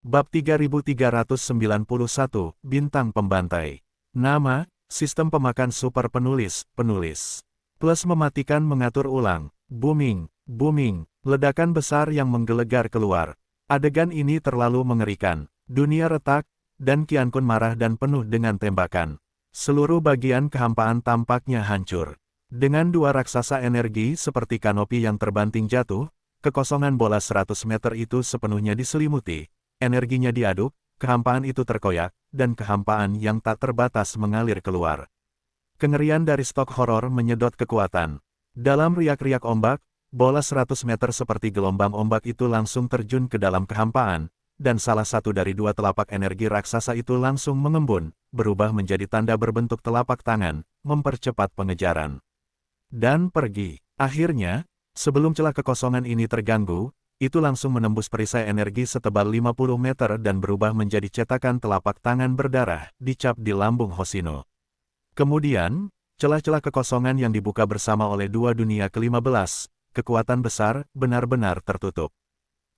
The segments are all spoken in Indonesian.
Bab 3391, Bintang Pembantai. Nama, Sistem Pemakan Super Penulis. Plus mematikan mengatur ulang. Booming, ledakan besar yang menggelegar keluar. Adegan ini terlalu mengerikan. Dunia retak, dan Qian Kun marah dan penuh dengan tembakan. Seluruh bagian kehampaan tampaknya hancur. Dengan dua raksasa energi seperti kanopi yang terbanting jatuh, kekosongan bola 100 meter itu sepenuhnya diselimuti. Energinya diaduk, kehampaan itu terkoyak, dan kehampaan yang tak terbatas mengalir keluar. Kengerian dari stok horor menyedot kekuatan. Dalam riak-riak ombak, bola 100 meter seperti gelombang ombak itu langsung terjun ke dalam kehampaan, dan salah satu dari dua telapak energi raksasa itu langsung mengembun, berubah menjadi tanda berbentuk telapak tangan, mempercepat pengejaran. Dan pergi. Akhirnya, sebelum celah kekosongan ini terganggu, itu langsung menembus perisai energi setebal 50 meter dan berubah menjadi cetakan telapak tangan berdarah, dicap di lambung Hoshino. Kemudian, celah-celah kekosongan yang dibuka bersama oleh dua dunia ke-15, kekuatan besar, benar-benar tertutup.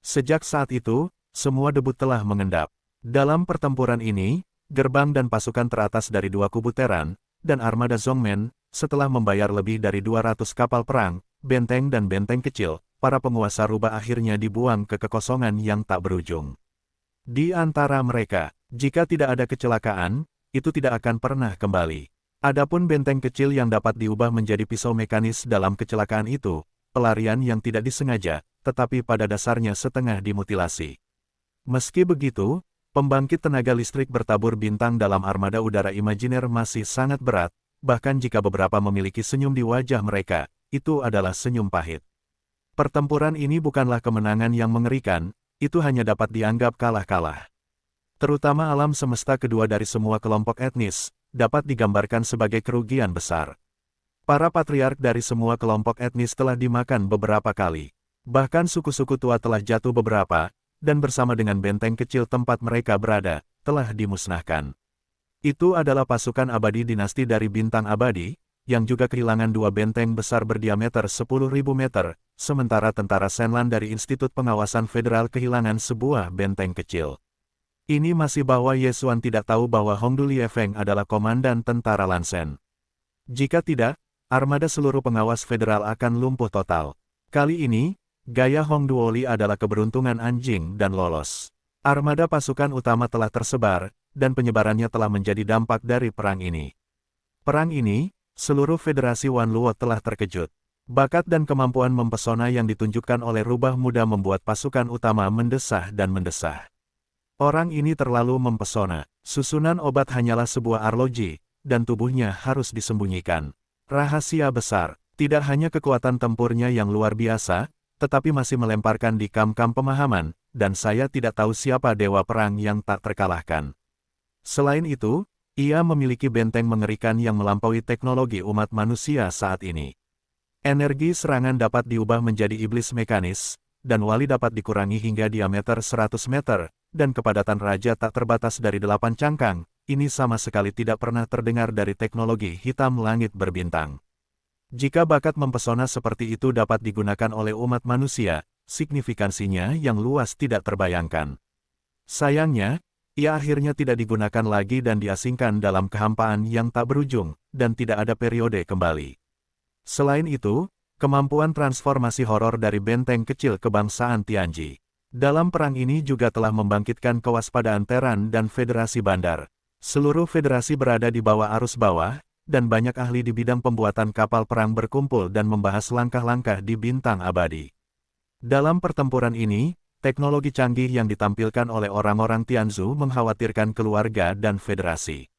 Sejak saat itu, semua debut telah mengendap. Dalam pertempuran ini, gerbang dan pasukan teratas dari dua kubu Terran, dan armada Zongmen, setelah membayar lebih dari 200 kapal perang, benteng dan benteng kecil, para penguasa rubah akhirnya dibuang ke kekosongan yang tak berujung. Di antara mereka, jika tidak ada kecelakaan, itu tidak akan pernah kembali. Adapun benteng kecil yang dapat diubah menjadi pisau mekanis dalam kecelakaan itu, pelarian yang tidak disengaja, tetapi pada dasarnya setengah dimutilasi. Meski begitu, pembangkit tenaga listrik bertabur bintang dalam armada udara imajiner masih sangat berat, bahkan jika beberapa memiliki senyum di wajah mereka, itu adalah senyum pahit. Pertempuran ini bukanlah kemenangan yang mengerikan, itu hanya dapat dianggap kalah-kalah. Terutama alam semesta kedua dari semua kelompok etnis, dapat digambarkan sebagai kerugian besar. Para patriark dari semua kelompok etnis telah dimakan beberapa kali. Bahkan suku-suku tua telah jatuh beberapa, dan bersama dengan benteng kecil tempat mereka berada, telah dimusnahkan. Itu adalah pasukan abadi dinasti dari bintang abadi, yang juga kehilangan dua benteng besar berdiameter 10.000 meter, sementara tentara Shenlan dari Institut Pengawasan Federal kehilangan sebuah benteng kecil. Ini masih bahwa Ye Xuan tidak tahu bahwa Hongdu Liefeng adalah komandan tentara Lansen. Jika tidak, armada seluruh pengawas federal akan lumpuh total. Kali ini, gaya Hongdu Oli adalah keberuntungan anjing dan lolos. Armada pasukan utama telah tersebar, dan penyebarannya telah menjadi dampak dari perang ini. Perang ini, seluruh federasi Wanluo telah terkejut. Bakat dan kemampuan mempesona yang ditunjukkan oleh rubah muda membuat pasukan utama mendesah dan mendesah. Orang ini terlalu mempesona. Susunan obat hanyalah sebuah arloji, dan tubuhnya harus disembunyikan. Rahasia besar, tidak hanya kekuatan tempurnya yang luar biasa, tetapi masih melemparkan di kam-kam pemahaman, dan saya tidak tahu siapa dewa perang yang tak terkalahkan. Selain itu, ia memiliki benteng mengerikan yang melampaui teknologi umat manusia saat ini. Energi serangan dapat diubah menjadi iblis mekanis, dan wali dapat dikurangi hingga diameter 100 meter, dan kepadatan raja tak terbatas dari 8 cangkang. Ini sama sekali tidak pernah terdengar dari teknologi hitam langit berbintang. Jika bakat mempesona seperti itu dapat digunakan oleh umat manusia, signifikansinya yang luas tidak terbayangkan. Sayangnya, ia akhirnya tidak digunakan lagi dan diasingkan dalam kehampaan yang tak berujung, dan tidak ada periode kembali. Selain itu, kemampuan transformasi horor dari benteng kecil kebangsaan Tianji dalam perang ini juga telah membangkitkan kewaspadaan Terran dan Federasi Bandar. Seluruh federasi berada di bawah arus bawah, dan banyak ahli di bidang pembuatan kapal perang berkumpul dan membahas langkah-langkah di bintang abadi. Dalam pertempuran ini, teknologi canggih yang ditampilkan oleh orang-orang Tianzu mengkhawatirkan keluarga dan federasi.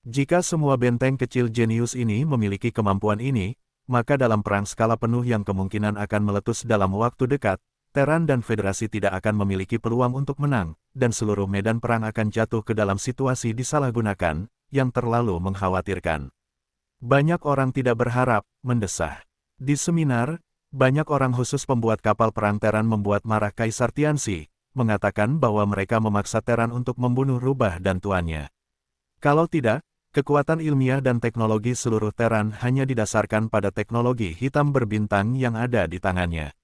Jika semua benteng kecil jenius ini memiliki kemampuan ini, maka dalam perang skala penuh yang kemungkinan akan meletus dalam waktu dekat, Terran dan federasi tidak akan memiliki peluang untuk menang, dan seluruh medan perang akan jatuh ke dalam situasi disalahgunakan, yang terlalu mengkhawatirkan. Banyak orang tidak berharap, mendesah. Di seminar, banyak orang khusus pembuat kapal perang Terran membuat marah Kaisar Tianxi, mengatakan bahwa mereka memaksa Terran untuk membunuh rubah dan tuannya. Kalau tidak, kekuatan ilmiah dan teknologi seluruh Terran hanya didasarkan pada teknologi hitam berbintang yang ada di tangannya.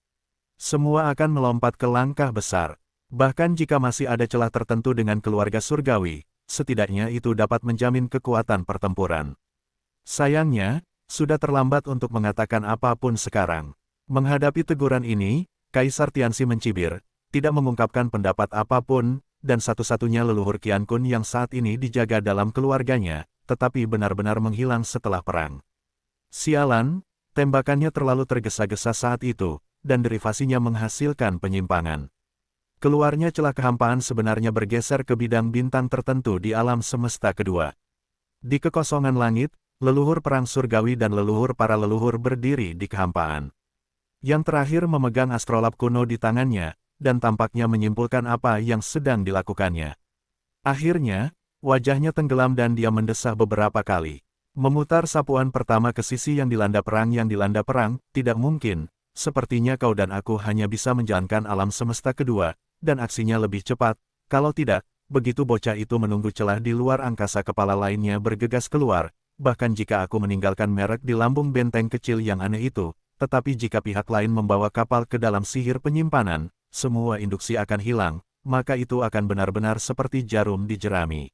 Semua akan melompat ke langkah besar. Bahkan jika masih ada celah tertentu dengan keluarga surgawi, setidaknya itu dapat menjamin kekuatan pertempuran. Sayangnya, sudah terlambat untuk mengatakan apapun sekarang. Menghadapi teguran ini, Kaisar Tianxi mencibir, tidak mengungkapkan pendapat apapun, dan satu-satunya leluhur Qian Kun yang saat ini dijaga dalam keluarganya, tetapi benar-benar menghilang setelah perang. Sialan, tembakannya terlalu tergesa-gesa saat itu, dan derivasinya menghasilkan penyimpangan. Keluarnya celah kehampaan sebenarnya bergeser ke bidang bintang tertentu di alam semesta kedua. Di kekosongan langit, leluhur perang surgawi dan leluhur para leluhur berdiri di kehampaan. Yang terakhir memegang astrolab kuno di tangannya, dan tampaknya menyimpulkan apa yang sedang dilakukannya. Akhirnya, wajahnya tenggelam dan dia mendesah beberapa kali. Memutar sapuan pertama ke sisi yang dilanda perang, tidak mungkin, sepertinya kau dan aku hanya bisa menjalankan alam semesta kedua, dan aksinya lebih cepat, kalau tidak, begitu bocah itu menunggu celah di luar angkasa kepala lainnya bergegas keluar, bahkan jika aku meninggalkan merek di lambung benteng kecil yang aneh itu, tetapi jika pihak lain membawa kapal ke dalam sihir penyimpanan, semua induksi akan hilang, maka itu akan benar-benar seperti jarum di jerami.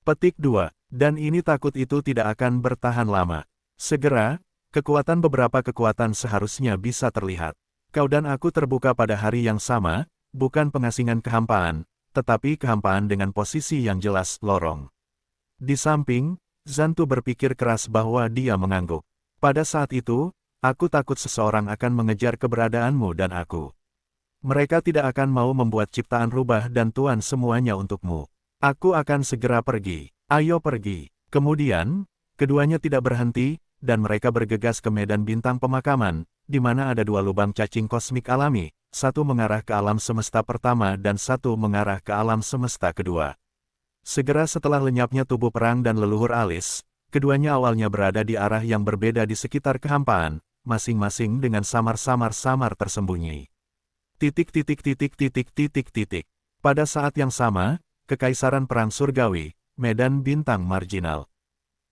Petik 2. Dan ini takut itu tidak akan bertahan lama. Segera, beberapa kekuatan seharusnya bisa terlihat. Kau dan aku terbuka pada hari yang sama, bukan pengasingan kehampaan, tetapi kehampaan dengan posisi yang jelas, lorong. Di samping, Zantu berpikir keras bahwa dia mengangguk. Pada saat itu, aku takut seseorang akan mengejar keberadaanmu dan aku. Mereka tidak akan mau membuat ciptaan rubah dan tuan semuanya untukmu. Aku akan segera pergi. Ayo pergi. Kemudian, keduanya tidak berhenti, dan mereka bergegas ke medan bintang pemakaman, di mana ada dua lubang cacing kosmik alami, satu mengarah ke alam semesta pertama dan satu mengarah ke alam semesta kedua. Segera setelah lenyapnya tubuh perang dan leluhur alis, keduanya awalnya berada di arah yang berbeda di sekitar kehampaan, masing-masing dengan samar-samar tersembunyi. Pada saat yang sama, Kekaisaran Perang Surgawi, medan bintang marginal.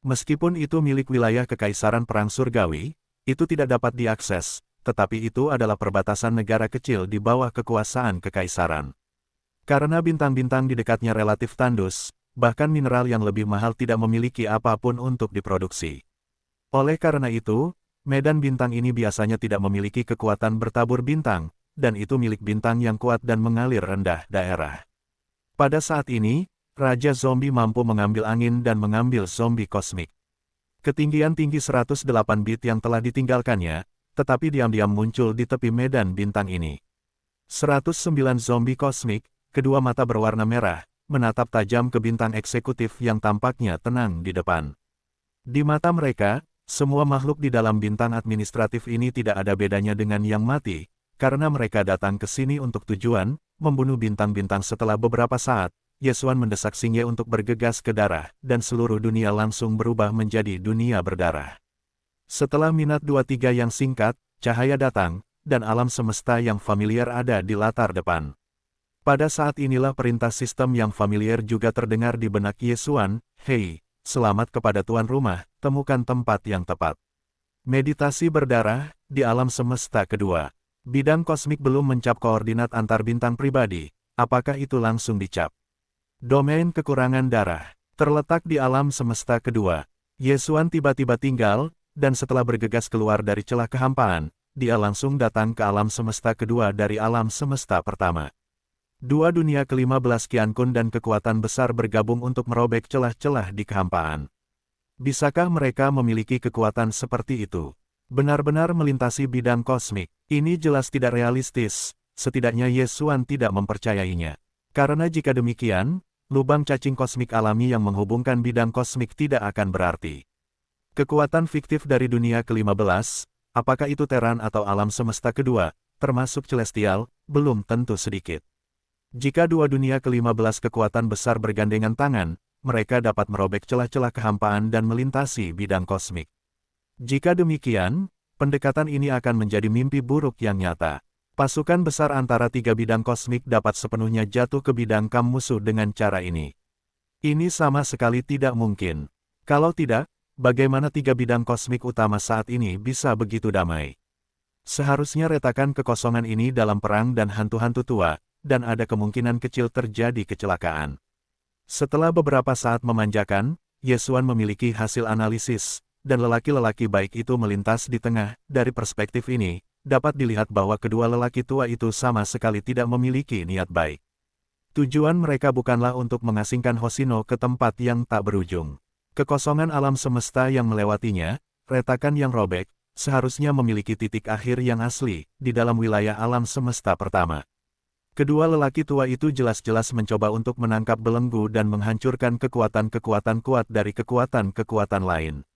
Meskipun itu milik wilayah Kekaisaran Perang Surgawi, itu tidak dapat diakses, tetapi itu adalah perbatasan negara kecil di bawah kekuasaan Kekaisaran. Karena bintang-bintang di dekatnya relatif tandus, bahkan mineral yang lebih mahal tidak memiliki apapun untuk diproduksi. Oleh karena itu, medan bintang ini biasanya tidak memiliki kekuatan bertabur bintang, dan itu milik bintang yang kuat dan mengalir rendah daerah. Pada saat ini, Raja Zombie mampu mengambil angin dan mengambil zombie kosmik. Ketinggian tinggi 108 bit yang telah ditinggalkannya, tetapi diam-diam muncul di tepi medan bintang ini. 109 zombie kosmik, kedua mata berwarna merah, menatap tajam ke bintang eksekutif yang tampaknya tenang di depan. Di mata mereka, semua makhluk di dalam bintang administratif ini tidak ada bedanya dengan yang mati, karena mereka datang ke sini untuk tujuan, membunuh bintang-bintang. Setelah beberapa saat, Yesuan mendesak Xingye untuk bergegas ke darah, dan seluruh dunia langsung berubah menjadi dunia berdarah. Setelah minat 2-3 yang singkat, cahaya datang, dan alam semesta yang familiar ada di latar depan. Pada saat inilah perintah sistem yang familiar juga terdengar di benak Yesuan, "Hei, selamat kepada tuan rumah, temukan tempat yang tepat." Meditasi berdarah, di alam semesta kedua. Bidang kosmik belum mencap koordinat antar bintang pribadi, apakah itu langsung dicap? Domain kekurangan darah, terletak di alam semesta kedua. Yesuan tiba-tiba tinggal, dan setelah bergegas keluar dari celah kehampaan, dia langsung datang ke alam semesta kedua dari alam semesta pertama. Dua dunia ke-15 Qian Kun dan kekuatan besar bergabung untuk merobek celah-celah di kehampaan. Bisakah mereka memiliki kekuatan seperti itu? Benar-benar melintasi bidang kosmik. Ini jelas tidak realistis, setidaknya Yesuan tidak mempercayainya. Karena jika demikian, lubang cacing kosmik alami yang menghubungkan bidang kosmik tidak akan berarti. Kekuatan fiktif dari dunia ke-15, apakah itu Teran atau alam semesta kedua, termasuk celestial, belum tentu sedikit. Jika dua dunia ke-15 kekuatan besar bergandengan tangan, mereka dapat merobek celah-celah kehampaan dan melintasi bidang kosmik. Jika demikian, pendekatan ini akan menjadi mimpi buruk yang nyata. Pasukan besar antara tiga bidang kosmik dapat sepenuhnya jatuh ke bidang kam musuh dengan cara ini. Ini sama sekali tidak mungkin. Kalau tidak, bagaimana tiga bidang kosmik utama saat ini bisa begitu damai? Seharusnya retakan kekosongan ini dalam perang dan hantu-hantu tua, dan ada kemungkinan kecil terjadi kecelakaan. Setelah beberapa saat memanjakan, Yesuan memiliki hasil analisis, dan lelaki-lelaki baik itu melintas di tengah. Dari perspektif ini, dapat dilihat bahwa kedua lelaki tua itu sama sekali tidak memiliki niat baik. Tujuan mereka bukanlah untuk mengasingkan Hoshino ke tempat yang tak berujung. Kekosongan alam semesta yang melewatinya, retakan yang robek, seharusnya memiliki titik akhir yang asli, di dalam wilayah alam semesta pertama. Kedua lelaki tua itu jelas-jelas mencoba untuk menangkap belenggu dan menghancurkan kekuatan-kekuatan kuat dari kekuatan-kekuatan lain.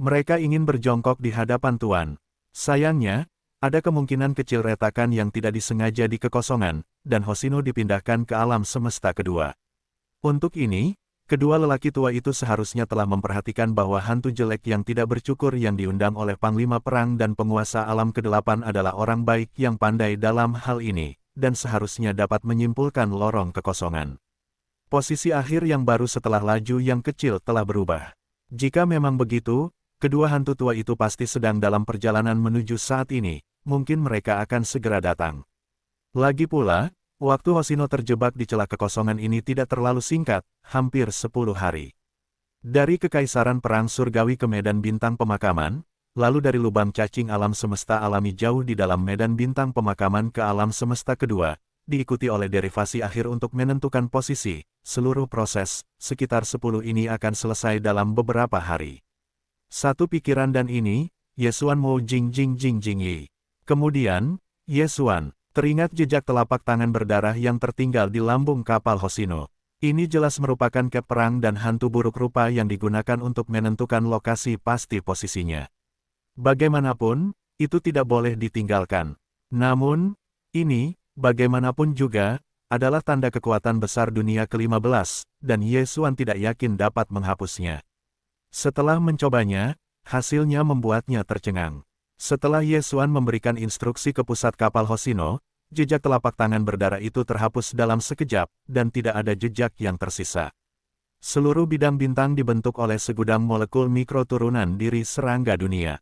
Mereka ingin berjongkok di hadapan Tuan. Sayangnya, ada kemungkinan kecil retakan yang tidak disengaja di kekosongan, dan Hoshino dipindahkan ke alam semesta kedua. Untuk ini, kedua lelaki tua itu seharusnya telah memperhatikan bahwa hantu jelek yang tidak bercukur yang diundang oleh Panglima Perang dan penguasa alam ke-8 adalah orang baik yang pandai dalam hal ini, dan seharusnya dapat menyimpulkan lorong kekosongan. Posisi akhir yang baru setelah laju yang kecil telah berubah. Jika memang begitu, kedua hantu tua itu pasti sedang dalam perjalanan menuju saat ini, mungkin mereka akan segera datang. Lagi pula, waktu Hoshino terjebak di celah kekosongan ini tidak terlalu singkat, hampir 10 hari. Dari Kekaisaran Perang Surgawi ke medan bintang pemakaman, lalu dari lubang cacing alam semesta alami jauh di dalam medan bintang pemakaman ke alam semesta kedua, diikuti oleh derivasi akhir untuk menentukan posisi, seluruh proses, sekitar 10 ini akan selesai dalam beberapa hari. Satu pikiran dan ini, Yesuan Mo Jing Jing Jing Jing Yi. Kemudian, Yesuan, teringat jejak telapak tangan berdarah yang tertinggal di lambung kapal Hoshino. Ini jelas merupakan cap perang dan hantu buruk rupa yang digunakan untuk menentukan lokasi pasti posisinya. Bagaimanapun, itu tidak boleh ditinggalkan. Namun, ini, bagaimanapun juga, adalah tanda kekuatan besar dunia ke-15, dan Yesuan tidak yakin dapat menghapusnya. Setelah mencobanya, hasilnya membuatnya tercengang. Setelah Yesuan memberikan instruksi ke pusat kapal Hoshino, jejak telapak tangan berdarah itu terhapus dalam sekejap, dan tidak ada jejak yang tersisa. Seluruh bidang bintang dibentuk oleh segudang molekul mikro turunan diri serangga dunia.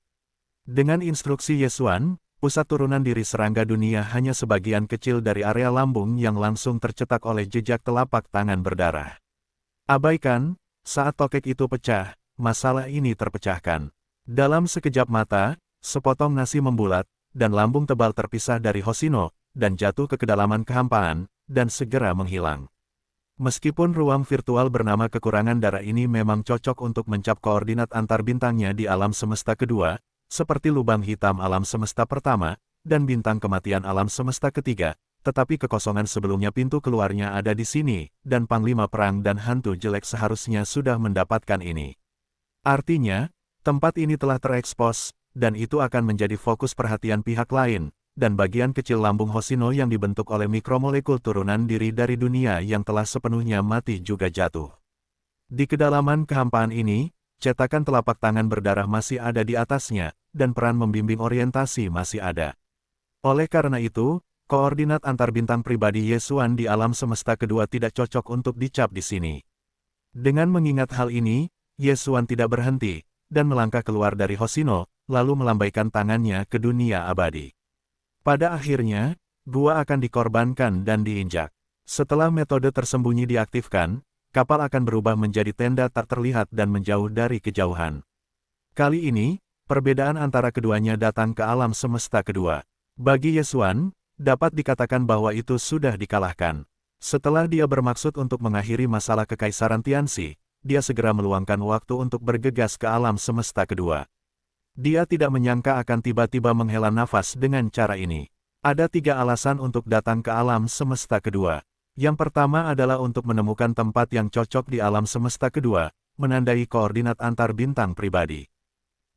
Dengan instruksi Yesuan, pusat turunan diri serangga dunia hanya sebagian kecil dari area lambung yang langsung tercetak oleh jejak telapak tangan berdarah. Abaikan, saat tokek itu pecah, masalah ini terpecahkan. Dalam sekejap mata, sepotong nasi membulat, dan lambung tebal terpisah dari Hoshino, dan jatuh ke kedalaman kehampaan, dan segera menghilang. Meskipun ruang virtual bernama kekurangan darah ini memang cocok untuk mencap koordinat antar bintangnya di alam semesta kedua, seperti lubang hitam alam semesta pertama, dan bintang kematian alam semesta ketiga, tetapi kekosongan sebelumnya pintu keluarnya ada di sini, dan Panglima Perang dan hantu jelek seharusnya sudah mendapatkan ini. Artinya, tempat ini telah terekspos, dan itu akan menjadi fokus perhatian pihak lain, dan bagian kecil lambung Hoshino yang dibentuk oleh mikromolekul turunan diri dari dunia yang telah sepenuhnya mati juga jatuh. Di kedalaman kehampaan ini, cetakan telapak tangan berdarah masih ada di atasnya, dan peran membimbing orientasi masih ada. Oleh karena itu, koordinat antar bintang pribadi Yesuan di alam semesta kedua tidak cocok untuk dicap di sini. Dengan mengingat hal ini, Yesuan tidak berhenti, dan melangkah keluar dari Hoshino, lalu melambaikan tangannya ke dunia abadi. Pada akhirnya, gua akan dikorbankan dan diinjak. Setelah metode tersembunyi diaktifkan, kapal akan berubah menjadi tenda tak terlihat dan menjauh dari kejauhan. Kali ini, perbedaan antara keduanya datang ke alam semesta kedua. Bagi Yesuan, dapat dikatakan bahwa itu sudah dikalahkan. Setelah dia bermaksud untuk mengakhiri masalah Kekaisaran Tianxi, dia segera meluangkan waktu untuk bergegas ke alam semesta kedua. Dia tidak menyangka akan tiba-tiba menghela nafas dengan cara ini. Ada 3 alasan untuk datang ke alam semesta kedua. Yang pertama adalah untuk menemukan tempat yang cocok di alam semesta kedua, menandai koordinat antar bintang pribadi.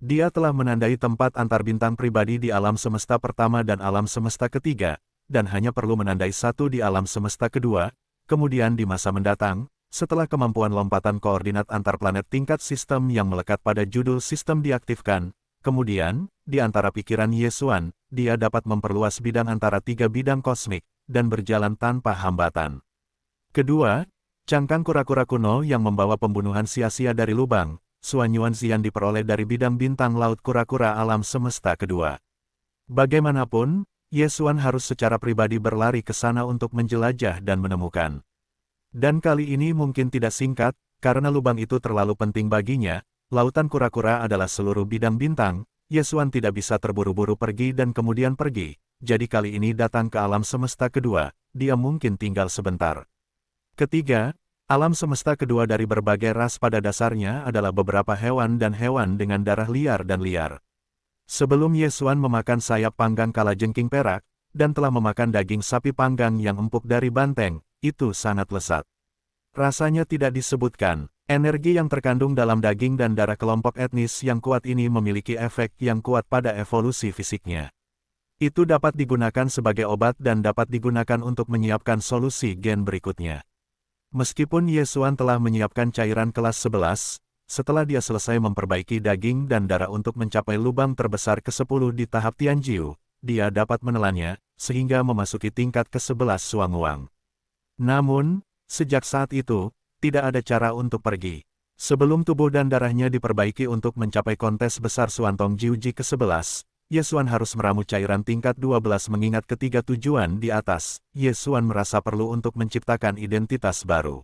Dia telah menandai tempat antar bintang pribadi di alam semesta pertama dan alam semesta ketiga, dan hanya perlu menandai satu di alam semesta kedua. Kemudian di masa mendatang, setelah kemampuan lompatan koordinat antar planet tingkat sistem yang melekat pada judul sistem diaktifkan, kemudian, di antara pikiran Yesuan, dia dapat memperluas bidang antara 3 bidang kosmik, dan berjalan tanpa hambatan. Kedua, cangkang kura-kura kuno yang membawa pembunuhan sia-sia dari lubang, Suan Yuanxian diperoleh dari bidang bintang laut kura-kura alam semesta kedua. Bagaimanapun, Ye Xuan harus secara pribadi berlari ke sana untuk menjelajah dan menemukan. Dan kali ini mungkin tidak singkat, karena lubang itu terlalu penting baginya. Lautan kura-kura adalah seluruh bidang bintang. Ye Xuan tidak bisa terburu-buru pergi dan kemudian pergi. Jadi kali ini datang ke alam semesta kedua, dia mungkin tinggal sebentar. Ketiga, alam semesta kedua dari berbagai ras pada dasarnya adalah beberapa hewan dan hewan dengan darah liar dan liar. Sebelum Ye Xuan memakan sayap panggang kalajengking perak, dan telah memakan daging sapi panggang yang empuk dari banteng, itu sangat lezat. Rasanya tidak disebutkan, energi yang terkandung dalam daging dan darah kelompok etnis yang kuat ini memiliki efek yang kuat pada evolusi fisiknya. Itu dapat digunakan sebagai obat dan dapat digunakan untuk menyiapkan solusi gen berikutnya. Meskipun Ye Xuan telah menyiapkan cairan kelas 11, setelah dia selesai memperbaiki daging dan darah untuk mencapai lubang terbesar ke-10 di tahap Tianjiu, dia dapat menelannya, sehingga memasuki tingkat ke-11 Suanguang. Namun, sejak saat itu, tidak ada cara untuk pergi. Sebelum tubuh dan darahnya diperbaiki untuk mencapai kontes besar Suantong Jiuji ke-11, Ye Xuan harus meramu cairan tingkat 12 mengingat ketiga tujuan di atas. Ye Xuan merasa perlu untuk menciptakan identitas baru.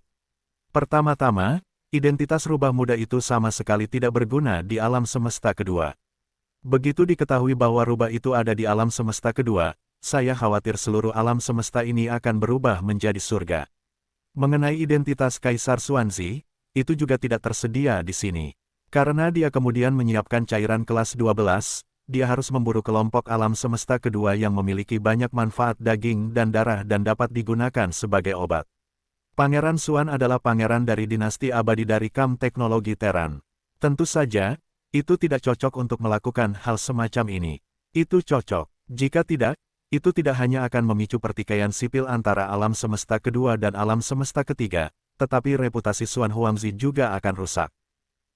Pertama-tama, identitas rubah muda itu sama sekali tidak berguna di alam semesta kedua. Begitu diketahui bahwa rubah itu ada di alam semesta kedua, saya khawatir seluruh alam semesta ini akan berubah menjadi surga. Mengenai identitas Kaisar Xuanzi, itu juga tidak tersedia di sini. Karena dia kemudian menyiapkan cairan kelas 12, dia harus memburu kelompok alam semesta kedua yang memiliki banyak manfaat daging dan darah dan dapat digunakan sebagai obat. Pangeran Xuan adalah pangeran dari dinasti abadi dari Kam Teknologi Teran. Tentu saja, itu tidak cocok untuk melakukan hal semacam ini. Itu cocok. Jika tidak, itu tidak hanya akan memicu pertikaian sipil antara alam semesta kedua dan alam semesta ketiga, tetapi reputasi Xuan Huangzi juga akan rusak.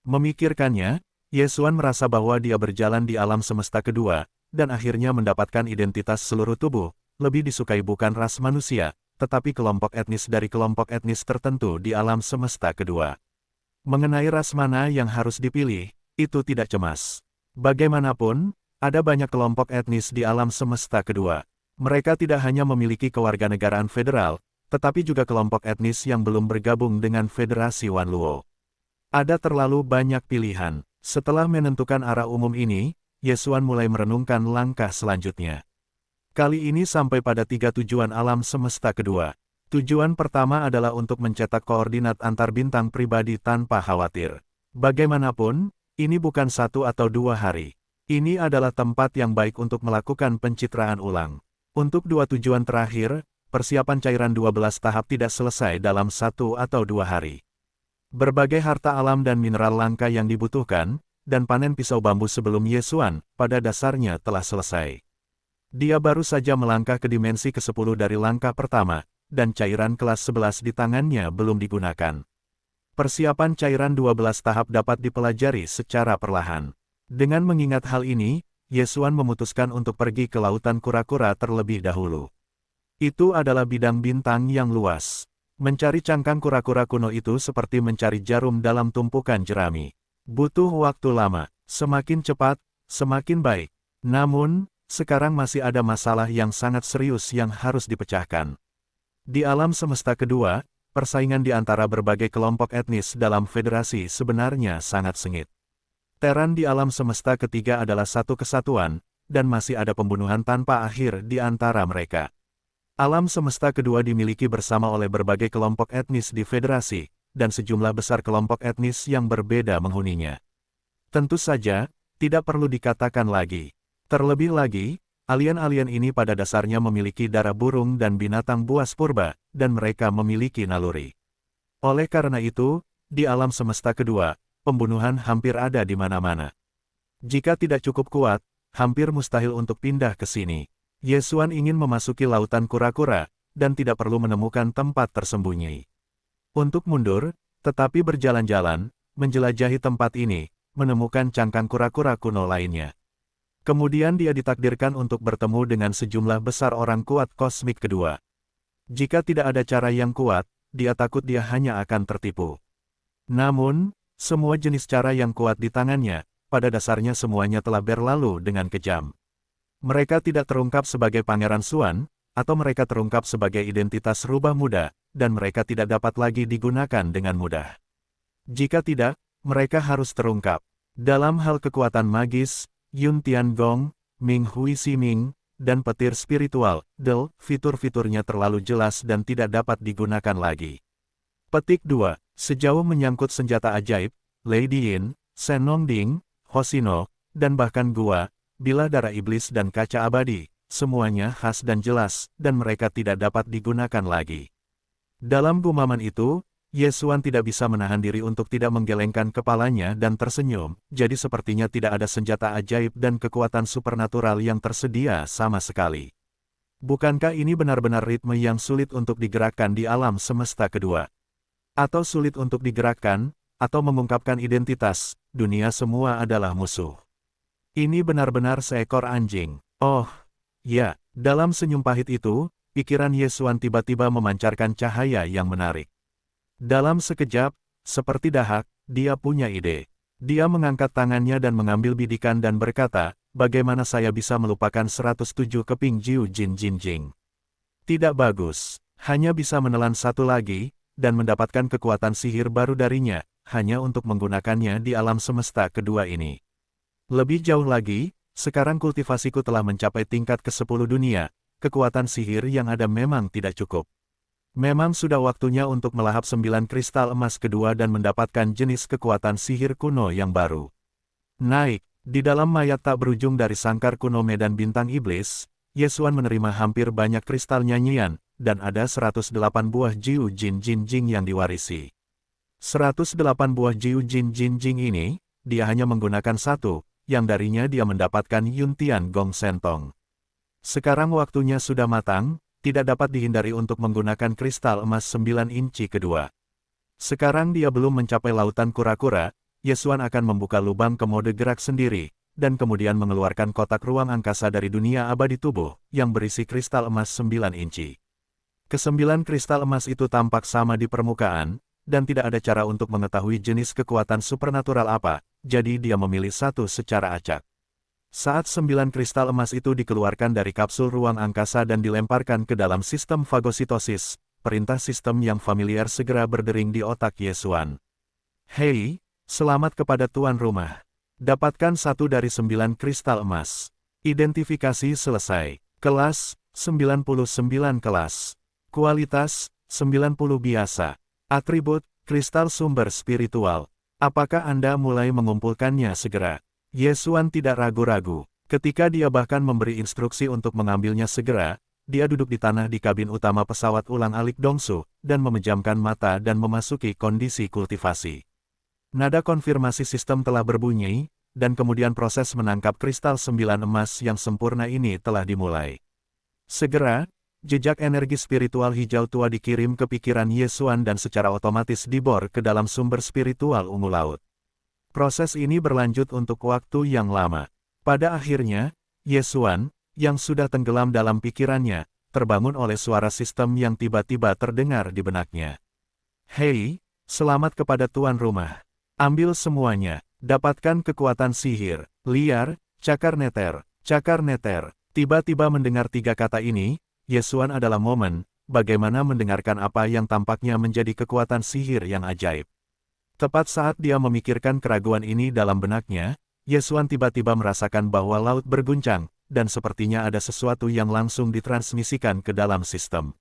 Memikirkannya, Ye Xuan merasa bahwa dia berjalan di alam semesta kedua, dan akhirnya mendapatkan identitas seluruh tubuh, lebih disukai bukan ras manusia, tetapi kelompok etnis dari kelompok etnis tertentu di alam semesta kedua. Mengenai ras mana yang harus dipilih, itu tidak cemas. Bagaimanapun, ada banyak kelompok etnis di alam semesta kedua. Mereka tidak hanya memiliki kewarganegaraan federal, tetapi juga kelompok etnis yang belum bergabung dengan Federasi Wanluo. Ada terlalu banyak pilihan. Setelah menentukan arah umum ini, Ye Xuan mulai merenungkan langkah selanjutnya. Kali ini sampai pada 3 tujuan alam semesta kedua. Tujuan pertama adalah untuk mencetak koordinat antar bintang pribadi tanpa khawatir. Bagaimanapun, ini bukan 1 atau 2 hari. Ini adalah tempat yang baik untuk melakukan pencitraan ulang. Untuk 2 tujuan terakhir, persiapan cairan 12 tahap tidak selesai dalam 1 atau 2 hari. Berbagai harta alam dan mineral langka yang dibutuhkan, dan panen pisau bambu sebelum Ye Xuan, pada dasarnya telah selesai. Dia baru saja melangkah ke dimensi ke-10 dari langkah pertama, dan cairan kelas 11 di tangannya belum digunakan. Persiapan cairan 12 tahap dapat dipelajari secara perlahan. Dengan mengingat hal ini, Ye Xuan memutuskan untuk pergi ke lautan kura-kura terlebih dahulu. Itu adalah bidang bintang yang luas. Mencari cangkang kura-kura kuno itu seperti mencari jarum dalam tumpukan jerami. Butuh waktu lama, semakin cepat, semakin baik. Namun, sekarang masih ada masalah yang sangat serius yang harus dipecahkan. Di alam semesta kedua, persaingan di antara berbagai kelompok etnis dalam federasi sebenarnya sangat sengit. Teran di alam semesta ketiga adalah satu kesatuan, dan masih ada pembunuhan tanpa akhir di antara mereka. Alam semesta kedua dimiliki bersama oleh berbagai kelompok etnis di federasi, dan sejumlah besar kelompok etnis yang berbeda menghuninya. Tentu saja, tidak perlu dikatakan lagi. Terlebih lagi, alien-alien ini pada dasarnya memiliki darah burung dan binatang buas purba, dan mereka memiliki naluri. Oleh karena itu, di alam semesta kedua, pembunuhan hampir ada di mana-mana. Jika tidak cukup kuat, hampir mustahil untuk pindah ke sini. Ye Xuan ingin memasuki lautan kura-kura, dan tidak perlu menemukan tempat tersembunyi. Untuk mundur, tetapi berjalan-jalan, menjelajahi tempat ini, menemukan cangkang kura-kura kuno lainnya. Kemudian dia ditakdirkan untuk bertemu dengan sejumlah besar orang kuat kosmik kedua. Jika tidak ada cara yang kuat, dia takut dia hanya akan tertipu. Namun, semua jenis cara yang kuat di tangannya, pada dasarnya semuanya telah berlalu dengan kejam. Mereka tidak terungkap sebagai Pangeran Xuan, atau mereka terungkap sebagai identitas rubah muda, dan mereka tidak dapat lagi digunakan dengan mudah. Jika tidak, mereka harus terungkap. Dalam hal kekuatan magis, Yun Tian Gong, Ming Hui Si Ming, dan petir spiritual, Del, fitur-fiturnya terlalu jelas dan tidak dapat digunakan lagi. Petik 2. Sejauh menyangkut senjata ajaib, Lady Yin, Shen Nongding, Hoshino, dan bahkan gua, bilah darah iblis dan kaca abadi, semuanya khas dan jelas, dan mereka tidak dapat digunakan lagi. Dalam gumaman itu, Ye Xuan tidak bisa menahan diri untuk tidak menggelengkan kepalanya dan tersenyum, jadi sepertinya tidak ada senjata ajaib dan kekuatan supernatural yang tersedia sama sekali. Bukankah ini benar-benar ritme yang sulit untuk digerakkan di alam semesta kedua? Atau sulit untuk digerakkan, atau mengungkapkan identitas, dunia semua adalah musuh. Ini benar-benar seekor anjing. Oh, ya, dalam senyum pahit itu, pikiran Ye Xuan tiba-tiba memancarkan cahaya yang menarik. Dalam sekejap, seperti dahak, dia punya ide. Dia mengangkat tangannya dan mengambil bidikan dan berkata, bagaimana saya bisa melupakan 107 keping Jiu Jin Jin Jing? Tidak bagus, hanya bisa menelan satu lagi, dan mendapatkan kekuatan sihir baru darinya, hanya untuk menggunakannya di alam semesta kedua ini. Lebih jauh lagi, sekarang kultivasiku telah mencapai tingkat ke-10 dunia, kekuatan sihir yang ada memang tidak cukup. Memang sudah waktunya untuk melahap 9 kristal emas kedua dan mendapatkan jenis kekuatan sihir kuno yang baru. Naik, di dalam mayat tak berujung dari sangkar kuno medan bintang iblis, Ye Xuan menerima hampir banyak kristal nyanyian, dan ada 108 buah Jiu Jin Jin Jing yang diwarisi. 108 buah Jiu Jin Jin Jing ini, dia hanya menggunakan satu, yang darinya dia mendapatkan Yun Tian Gong Sentong. Sekarang waktunya sudah matang, tidak dapat dihindari untuk menggunakan kristal emas 9 inci kedua. Sekarang dia belum mencapai lautan kura-kura, Ye Xuan akan membuka lubang ke mode gerak sendiri, dan kemudian mengeluarkan kotak ruang angkasa dari dunia abadi tubuh, yang berisi kristal emas 9 inci. Ke-9 kristal emas itu tampak sama di permukaan, dan tidak ada cara untuk mengetahui jenis kekuatan supernatural apa, jadi dia memilih satu secara acak. Saat 9 kristal emas itu dikeluarkan dari kapsul ruang angkasa dan dilemparkan ke dalam sistem fagositosis, perintah sistem yang familiar segera berdering di otak Ye Xuan. Hei, selamat kepada tuan rumah. Dapatkan satu dari 9 kristal emas. Identifikasi selesai. Kelas, 99 kelas. Kualitas, 90 biasa. Atribut, kristal sumber spiritual. Apakah Anda mulai mengumpulkannya segera? Ye Xuan tidak ragu-ragu. Ketika dia bahkan memberi instruksi untuk mengambilnya segera, dia duduk di tanah di kabin utama pesawat ulang-alik Dongsu, dan memejamkan mata dan memasuki kondisi kultivasi. Nada konfirmasi sistem telah berbunyi, dan kemudian proses menangkap kristal 9 emas yang sempurna ini telah dimulai. Segera, jejak energi spiritual hijau tua dikirim ke pikiran Ye Xuan dan secara otomatis dibor ke dalam sumber spiritual ungu laut. Proses ini berlanjut untuk waktu yang lama. Pada akhirnya, Ye Xuan, yang sudah tenggelam dalam pikirannya, terbangun oleh suara sistem yang tiba-tiba terdengar di benaknya. Hei, selamat kepada tuan rumah. Ambil semuanya, dapatkan kekuatan sihir, liar, cakar neter, cakar neter. Tiba-tiba mendengar 3 kata ini, Ye Xuan adalah momen, bagaimana mendengarkan apa yang tampaknya menjadi kekuatan sihir yang ajaib. Tepat saat dia memikirkan keraguan ini dalam benaknya, Ye Xuan tiba-tiba merasakan bahwa laut berguncang, dan sepertinya ada sesuatu yang langsung ditransmisikan ke dalam sistem.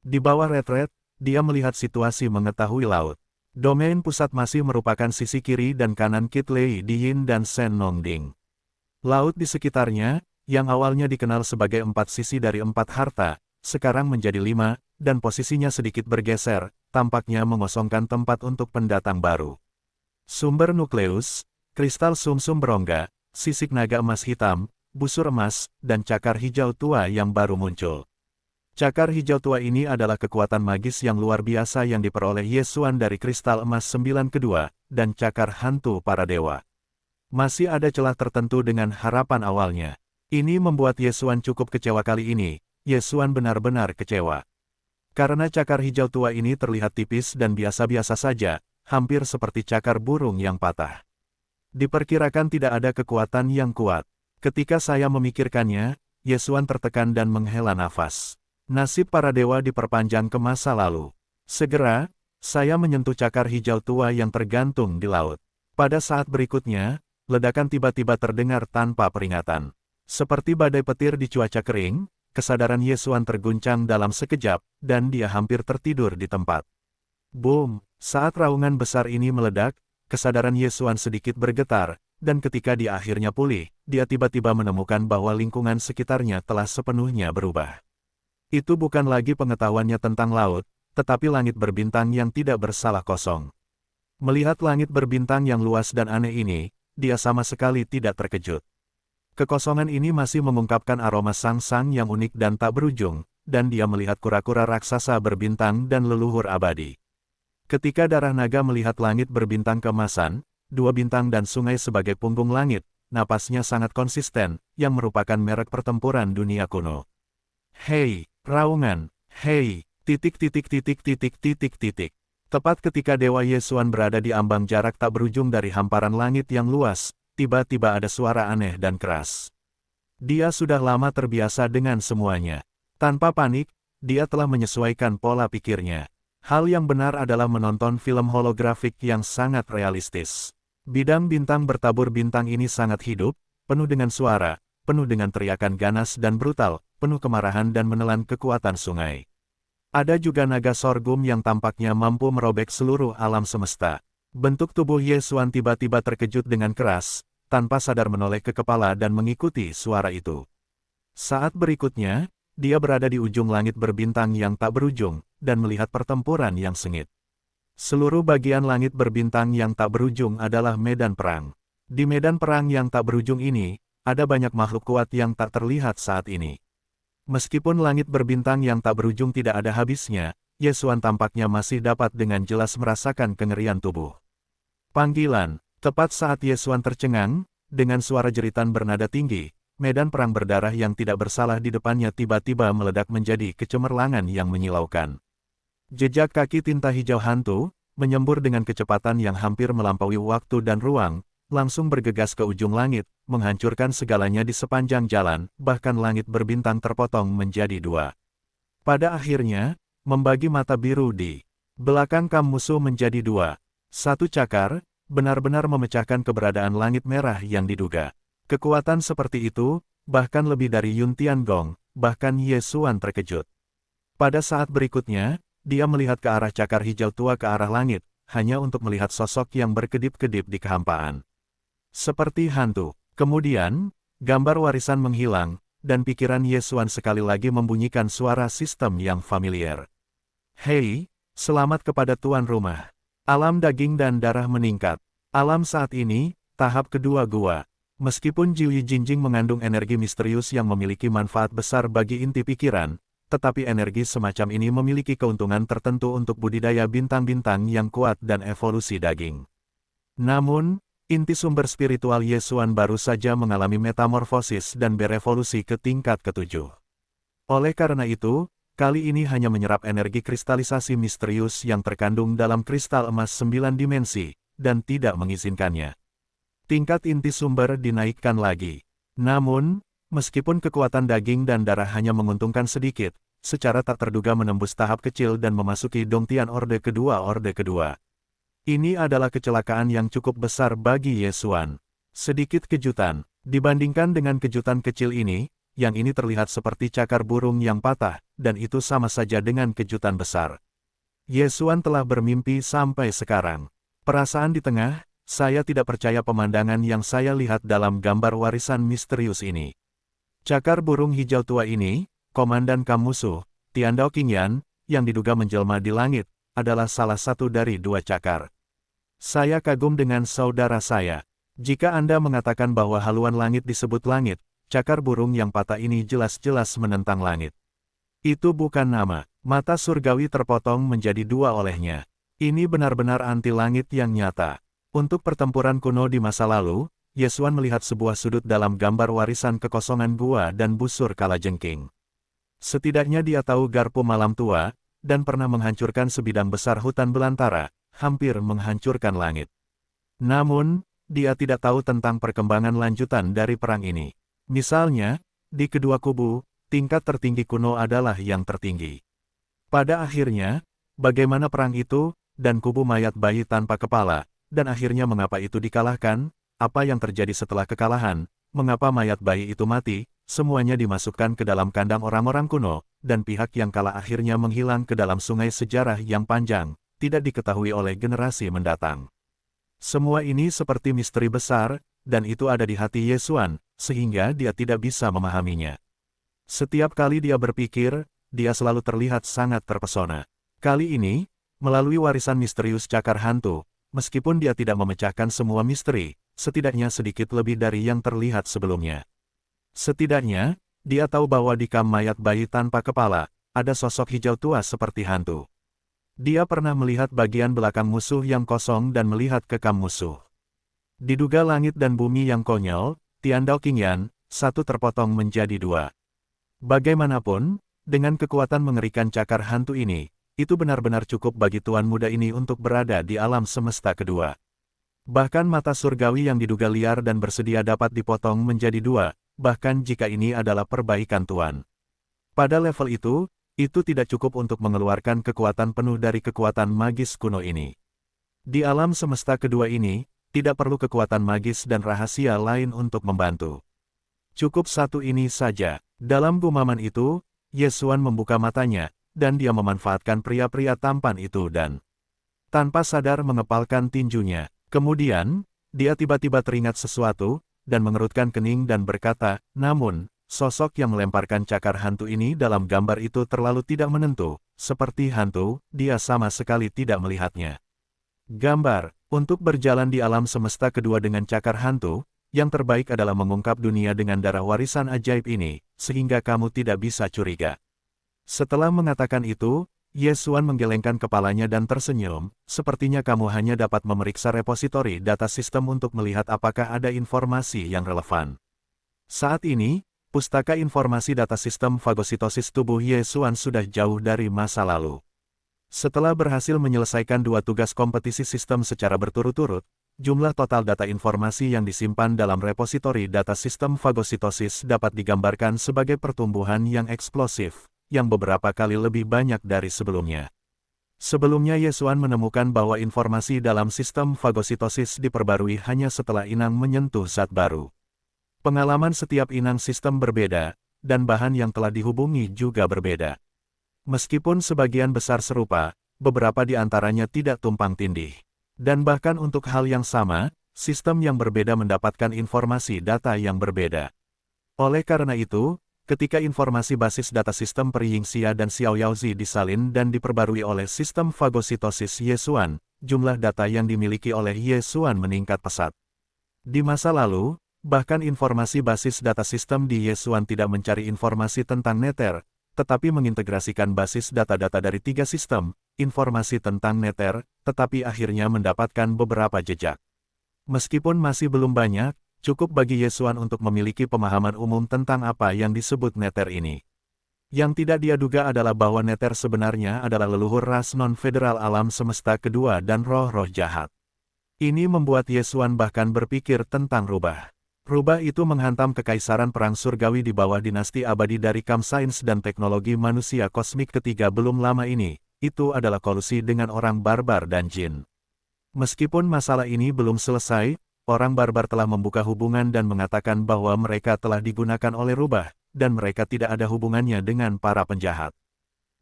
Di bawah retret, dia melihat situasi mengetahui laut. Domain pusat masih merupakan sisi kiri dan kanan Kit Lei Diyin dan Shen Nongding. Laut di sekitarnya, yang awalnya dikenal sebagai 4 sisi dari 4 harta, sekarang menjadi 5, dan posisinya sedikit bergeser, tampaknya mengosongkan tempat untuk pendatang baru. Sumber nukleus, kristal sumsum berongga, sisik naga emas hitam, busur emas, dan cakar hijau tua yang baru muncul. Cakar hijau tua ini adalah kekuatan magis yang luar biasa yang diperoleh Ye Xuan dari kristal emas 9 kedua, dan cakar hantu para dewa. Masih ada celah tertentu dengan harapan awalnya. Ini membuat Ye Xuan cukup kecewa kali ini. Ye Xuan benar-benar kecewa. Karena cakar hijau tua ini terlihat tipis dan biasa-biasa saja, hampir seperti cakar burung yang patah. Diperkirakan tidak ada kekuatan yang kuat. Ketika saya memikirkannya, Yesuan tertekan dan menghela nafas. Nasib para dewa diperpanjang ke masa lalu. Segera, saya menyentuh cakar hijau tua yang tergantung di laut. Pada saat berikutnya, ledakan tiba-tiba terdengar tanpa peringatan. Seperti badai petir di cuaca kering, kesadaran Yesuan terguncang dalam sekejap, dan dia hampir tertidur di tempat. Boom! Saat raungan besar ini meledak, kesadaran Yesuan sedikit bergetar, dan ketika dia akhirnya pulih, dia tiba-tiba menemukan bahwa lingkungan sekitarnya telah sepenuhnya berubah. Itu bukan lagi pengetahuannya tentang laut, tetapi langit berbintang yang tidak bersalah kosong. Melihat langit berbintang yang luas dan aneh ini, dia sama sekali tidak terkejut. Kekosongan ini masih mengungkapkan aroma sang-sang yang unik dan tak berujung, dan dia melihat kura-kura raksasa berbintang dan leluhur abadi. Ketika darah naga melihat langit berbintang keemasan, 2 bintang dan sungai sebagai punggung langit, napasnya sangat konsisten, yang merupakan merek pertempuran dunia kuno. Hei, raungan, hei, titik. Tepat ketika Dewa Yesuan berada di ambang jarak tak berujung dari hamparan langit yang luas, tiba-tiba ada suara aneh dan keras. Dia sudah lama terbiasa dengan semuanya. Tanpa panik, dia telah menyesuaikan pola pikirnya. Hal yang benar adalah menonton film holografik yang sangat realistis. Bidang bintang bertabur bintang ini sangat hidup, penuh dengan suara, penuh dengan teriakan ganas dan brutal, penuh kemarahan dan menelan kekuatan sungai. Ada juga naga sorghum yang tampaknya mampu merobek seluruh alam semesta. Bentuk tubuh Yesuan tiba-tiba terkejut dengan keras, tanpa sadar menoleh ke kepala dan mengikuti suara itu. Saat berikutnya, dia berada di ujung langit berbintang yang tak berujung, dan melihat pertempuran yang sengit. Seluruh bagian langit berbintang yang tak berujung adalah medan perang. Di medan perang yang tak berujung ini, ada banyak makhluk kuat yang tak terlihat saat ini. Meskipun langit berbintang yang tak berujung tidak ada habisnya, Yesuan tampaknya masih dapat dengan jelas merasakan kengerian tubuh. Panggilan, tepat saat Yesuan tercengang, dengan suara jeritan bernada tinggi, medan perang berdarah yang tidak bersalah di depannya tiba-tiba meledak menjadi kecemerlangan yang menyilaukan. Jejak kaki tinta hijau hantu, menyembur dengan kecepatan yang hampir melampaui waktu dan ruang, langsung bergegas ke ujung langit, menghancurkan segalanya di sepanjang jalan, bahkan langit berbintang terpotong menjadi 2. Pada akhirnya, membagi mata biru di belakang kam musuh menjadi 2. Satu cakar, benar-benar memecahkan keberadaan langit merah yang diduga. Kekuatan seperti itu, bahkan lebih dari Yun Tiangong, bahkan Yesuan terkejut. Pada saat berikutnya, dia melihat ke arah cakar hijau tua ke arah langit, hanya untuk melihat sosok yang berkedip-kedip di kehampaan. Seperti hantu. Kemudian, gambar warisan menghilang, dan pikiran Yesuan sekali lagi membunyikan suara sistem yang familiar. Hei, selamat kepada tuan rumah. Alam daging dan darah meningkat. Alam saat ini, tahap kedua gua. Meskipun Jiwi Jinjing mengandung energi misterius yang memiliki manfaat besar bagi inti pikiran, tetapi energi semacam ini memiliki keuntungan tertentu untuk budidaya bintang-bintang yang kuat dan evolusi daging. Namun, inti sumber spiritual Yesuan baru saja mengalami metamorfosis dan berevolusi ke tingkat ke-7. Oleh karena itu, kali ini hanya menyerap energi kristalisasi misterius yang terkandung dalam kristal emas 9 dimensi, dan tidak mengizinkannya. Tingkat inti sumber dinaikkan lagi. Namun, meskipun kekuatan daging dan darah hanya menguntungkan sedikit, secara tak terduga menembus tahap kecil dan memasuki Dongtian Orde kedua. Ini adalah kecelakaan yang cukup besar bagi Yesuan. Sedikit kejutan, dibandingkan dengan kejutan kecil ini, yang ini terlihat seperti cakar burung yang patah, dan itu sama saja dengan kejutan besar. Yesuan telah bermimpi sampai sekarang. Perasaan di tengah, saya tidak percaya pemandangan yang saya lihat dalam gambar warisan misterius ini. Cakar burung hijau tua ini, Komandan Kam musuh, Tiandao Qingyan, yang diduga menjelma di langit, adalah salah satu dari 2 cakar. Saya kagum dengan saudara saya. Jika Anda mengatakan bahwa haluan langit disebut langit, cakar burung yang patah ini jelas-jelas menentang langit. Itu bukan nama. Mata surgawi terpotong menjadi 2 olehnya. Ini benar-benar anti langit yang nyata. Untuk pertempuran kuno di masa lalu, Yesuan melihat sebuah sudut dalam gambar warisan kekosongan gua dan busur kalajengking. Setidaknya dia tahu garpu malam tua, dan pernah menghancurkan sebidang besar hutan belantara, hampir menghancurkan langit. Namun, dia tidak tahu tentang perkembangan lanjutan dari perang ini. Misalnya, di kedua kubu, tingkat tertinggi kuno adalah yang tertinggi. Pada akhirnya, bagaimana perang itu, dan kubu mayat bayi tanpa kepala, dan akhirnya mengapa itu dikalahkan, apa yang terjadi setelah kekalahan, mengapa mayat bayi itu mati, semuanya dimasukkan ke dalam kandang orang-orang kuno, dan pihak yang kalah akhirnya menghilang ke dalam sungai sejarah yang panjang, tidak diketahui oleh generasi mendatang. Semua ini seperti misteri besar, dan itu ada di hati Yesuan, sehingga dia tidak bisa memahaminya. Setiap kali dia berpikir, dia selalu terlihat sangat terpesona. Kali ini, melalui warisan misterius cakar hantu, meskipun dia tidak memecahkan semua misteri, setidaknya sedikit lebih dari yang terlihat sebelumnya. Setidaknya, dia tahu bahwa di kam mayat bayi tanpa kepala, ada sosok hijau tua seperti hantu. Dia pernah melihat bagian belakang musuh yang kosong dan melihat ke kam musuh. Diduga langit dan bumi yang konyol, Tiandao Qingyan, satu terpotong menjadi dua. Bagaimanapun, dengan kekuatan mengerikan cakar hantu ini, itu benar-benar cukup bagi tuan muda ini untuk berada di alam semesta kedua. Bahkan mata surgawi yang diduga liar dan bersedia dapat dipotong menjadi dua, bahkan jika ini adalah perbaikan tuan. Pada level itu tidak cukup untuk mengeluarkan kekuatan penuh dari kekuatan magis kuno ini. Di alam semesta kedua ini, tidak perlu kekuatan magis dan rahasia lain untuk membantu. Cukup satu ini saja. Dalam gumaman itu, Yesuan membuka matanya, dan dia memanfaatkan pria-pria tampan itu dan tanpa sadar mengepalkan tinjunya. Kemudian, dia tiba-tiba teringat sesuatu, dan mengerutkan kening dan berkata, namun, sosok yang melemparkan cakar hantu ini dalam gambar itu terlalu tidak menentu, seperti hantu, dia sama sekali tidak melihatnya. Gambar, untuk berjalan di alam semesta kedua dengan cakar hantu, yang terbaik adalah mengungkap dunia dengan darah warisan ajaib ini, sehingga kamu tidak bisa curiga. Setelah mengatakan itu, Yesuan menggelengkan kepalanya dan tersenyum, sepertinya kamu hanya dapat memeriksa repositori data sistem untuk melihat apakah ada informasi yang relevan. Saat ini, pustaka informasi data sistem fagositosis tubuh Yesuan sudah jauh dari masa lalu. Setelah berhasil menyelesaikan dua tugas kompetisi sistem secara berturut-turut, jumlah total data informasi yang disimpan dalam repositori data sistem fagositosis dapat digambarkan sebagai pertumbuhan yang eksplosif, yang beberapa kali lebih banyak dari sebelumnya. Sebelumnya Yesuan menemukan bahwa informasi dalam sistem fagositosis diperbarui hanya setelah inang menyentuh zat baru. Pengalaman setiap inang sistem berbeda, dan bahan yang telah dihubungi juga berbeda. Meskipun sebagian besar serupa, beberapa di antaranya tidak tumpang tindih. Dan bahkan untuk hal yang sama, sistem yang berbeda mendapatkan informasi data yang berbeda. Oleh karena itu, ketika informasi basis data sistem Peryingxia dan Xiaoyaozi disalin dan diperbarui oleh sistem fagositosis Yesuan, jumlah data yang dimiliki oleh Yesuan meningkat pesat. Di masa lalu, bahkan informasi basis data sistem di Yesuan tidak mencari informasi tentang Nether, tetapi mengintegrasikan basis data-data dari 3 sistem, informasi tentang Nether, tetapi akhirnya mendapatkan beberapa jejak. Meskipun masih belum banyak, cukup bagi Yesuan untuk memiliki pemahaman umum tentang apa yang disebut Nether ini. Yang tidak dia duga adalah bahwa Nether sebenarnya adalah leluhur ras non-federal alam semesta kedua dan roh-roh jahat. Ini membuat Yesuan bahkan berpikir tentang rubah. Rubah itu menghantam kekaisaran perang surgawi di bawah dinasti abadi dari kam sains dan teknologi manusia kosmik ketiga belum lama ini. Itu adalah kolusi dengan orang barbar dan jin. Meskipun masalah ini belum selesai, orang barbar telah membuka hubungan dan mengatakan bahwa mereka telah digunakan oleh rubah, dan mereka tidak ada hubungannya dengan para penjahat.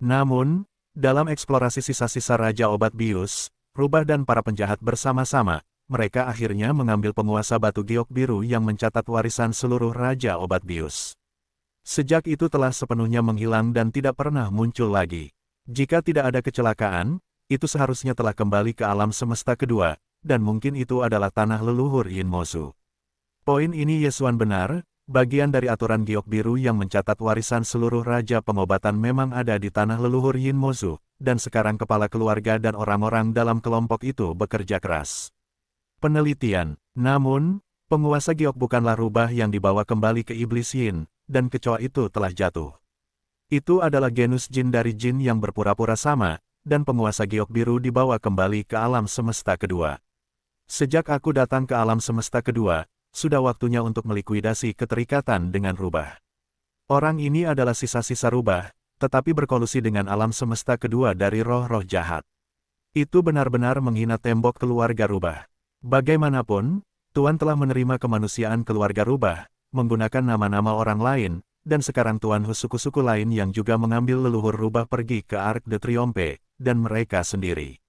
Namun, dalam eksplorasi sisa-sisa Raja Obat Bius, rubah dan para penjahat bersama-sama, mereka akhirnya mengambil penguasa batu giok biru yang mencatat warisan seluruh Raja Obat Bius. Sejak itu telah sepenuhnya menghilang dan tidak pernah muncul lagi. Jika tidak ada kecelakaan, itu seharusnya telah kembali ke alam semesta kedua, dan mungkin itu adalah tanah leluhur Yinmozu. Poin ini Yesuan benar, bagian dari aturan giok biru yang mencatat warisan seluruh Raja Pengobatan memang ada di tanah leluhur Yinmozu, dan sekarang kepala keluarga dan orang-orang dalam kelompok itu bekerja keras. Penelitian. Namun, penguasa giok bukanlah rubah yang dibawa kembali ke iblis Yin, dan kecoa itu telah jatuh. Itu adalah genus jin dari jin yang berpura-pura sama, dan penguasa giok biru dibawa kembali ke alam semesta kedua. Sejak aku datang ke alam semesta kedua, sudah waktunya untuk melikuidasi keterikatan dengan rubah. Orang ini adalah sisa-sisa rubah, tetapi berkolusi dengan alam semesta kedua dari roh-roh jahat. Itu benar-benar menghina tembok keluarga rubah. Bagaimanapun, Tuan telah menerima kemanusiaan keluarga rubah, menggunakan nama-nama orang lain, dan sekarang Tuan suku-suku lain yang juga mengambil leluhur rubah pergi ke Arc de Triomphe, dan mereka sendiri.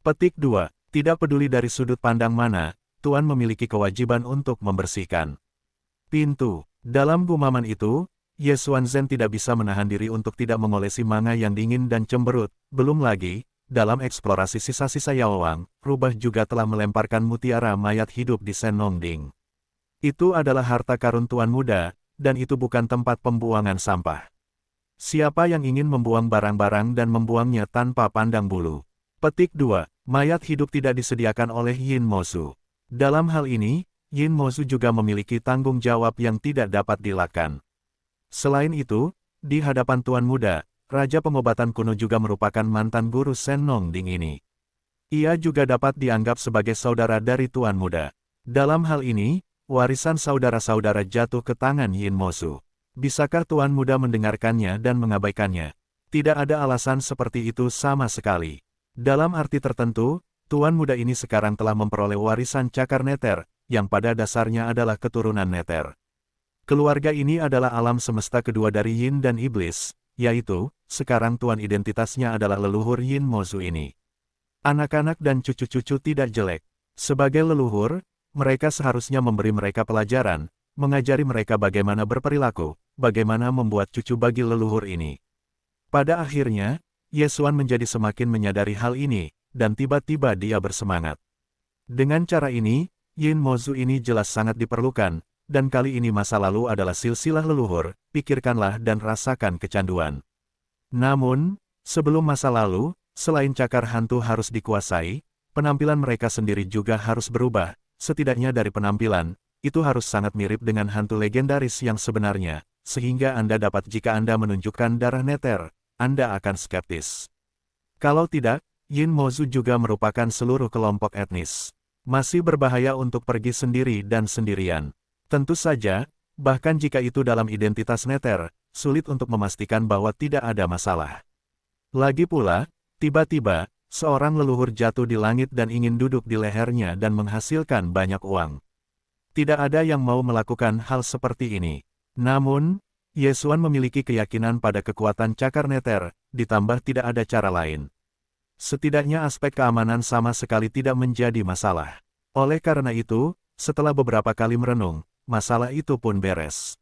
Petik 2. Tidak peduli dari sudut pandang mana, Tuan memiliki kewajiban untuk membersihkan pintu. Dalam gumaman itu, Ye Xuanzhen tidak bisa menahan diri untuk tidak mengolesi manga yang dingin dan cemberut. Belum lagi, dalam eksplorasi sisa-sisa Yaowang, rubah juga telah melemparkan mutiara mayat hidup di Senongding. Itu adalah harta karun Tuan Muda, dan itu bukan tempat pembuangan sampah. Siapa yang ingin membuang barang-barang dan membuangnya tanpa pandang bulu? Petik 2. Mayat hidup tidak disediakan oleh Yin Mozu. Dalam hal ini, Yin Mozu juga memiliki tanggung jawab yang tidak dapat dilakukan. Selain itu, di hadapan Tuan Muda, Raja Pengobatan Kuno juga merupakan mantan guru Senongding ini. Ia juga dapat dianggap sebagai saudara dari Tuan Muda. Dalam hal ini, warisan saudara-saudara jatuh ke tangan Yin Mozu. Bisakah Tuan Muda mendengarkannya dan mengabaikannya? Tidak ada alasan seperti itu sama sekali. Dalam arti tertentu, Tuan Muda ini sekarang telah memperoleh warisan cakar neter, yang pada dasarnya adalah keturunan neter. Keluarga ini adalah alam semesta kedua dari Yin dan Iblis, yaitu, sekarang Tuan identitasnya adalah leluhur Yin Mozu ini. Anak-anak dan cucu-cucu tidak jelek. Sebagai leluhur, mereka seharusnya memberi mereka pelajaran, mengajari mereka bagaimana berperilaku, bagaimana membuat cucu bagi leluhur ini. Pada akhirnya, Ye Xuan menjadi semakin menyadari hal ini, dan tiba-tiba dia bersemangat. Dengan cara ini, Yin Mozu ini jelas sangat diperlukan, dan kali ini masa lalu adalah silsilah leluhur, pikirkanlah dan rasakan kecanduan. Namun, sebelum masa lalu, selain cakar hantu harus dikuasai, penampilan mereka sendiri juga harus berubah, setidaknya dari penampilan, itu harus sangat mirip dengan hantu legendaris yang sebenarnya, sehingga Anda dapat jika Anda menunjukkan darah neter, Anda akan skeptis. Kalau tidak, Yin Mozu juga merupakan seluruh kelompok etnis. Masih berbahaya untuk pergi sendiri dan sendirian. Tentu saja, bahkan jika itu dalam identitas neter, sulit untuk memastikan bahwa tidak ada masalah. Lagi pula, tiba-tiba, seorang leluhur jatuh di langit dan ingin duduk di lehernya dan menghasilkan banyak uang. Tidak ada yang mau melakukan hal seperti ini. Namun, Ye Xuan memiliki keyakinan pada kekuatan cakar neter, ditambah tidak ada cara lain. Setidaknya aspek keamanan sama sekali tidak menjadi masalah. Oleh karena itu, setelah beberapa kali merenung, masalah itu pun beres.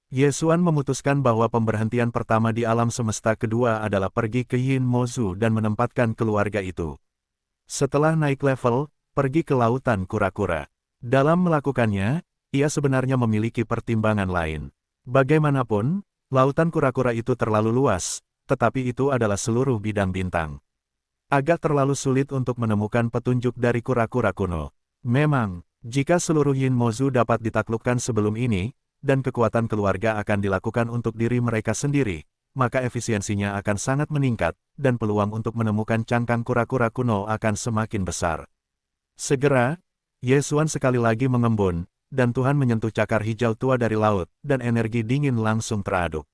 Ye Xuan memutuskan bahwa pemberhentian pertama di alam semesta kedua adalah pergi ke Yin Mozu dan menempatkan keluarga itu. Setelah naik level, pergi ke lautan kura-kura. Dalam melakukannya, ia sebenarnya memiliki pertimbangan lain. Bagaimanapun, lautan kura-kura itu terlalu luas, tetapi itu adalah seluruh bidang bintang. Agak terlalu sulit untuk menemukan petunjuk dari kura-kura kuno. Memang, jika seluruh Yin Mozu dapat ditaklukkan sebelum ini, dan kekuatan keluarga akan dilakukan untuk diri mereka sendiri, maka efisiensinya akan sangat meningkat, dan peluang untuk menemukan cangkang kura-kura kuno akan semakin besar. Segera, Ye Xuan sekali lagi mengembun, dan Tuhan menyentuh cakar hijau tua dari laut, dan energi dingin langsung teraduk.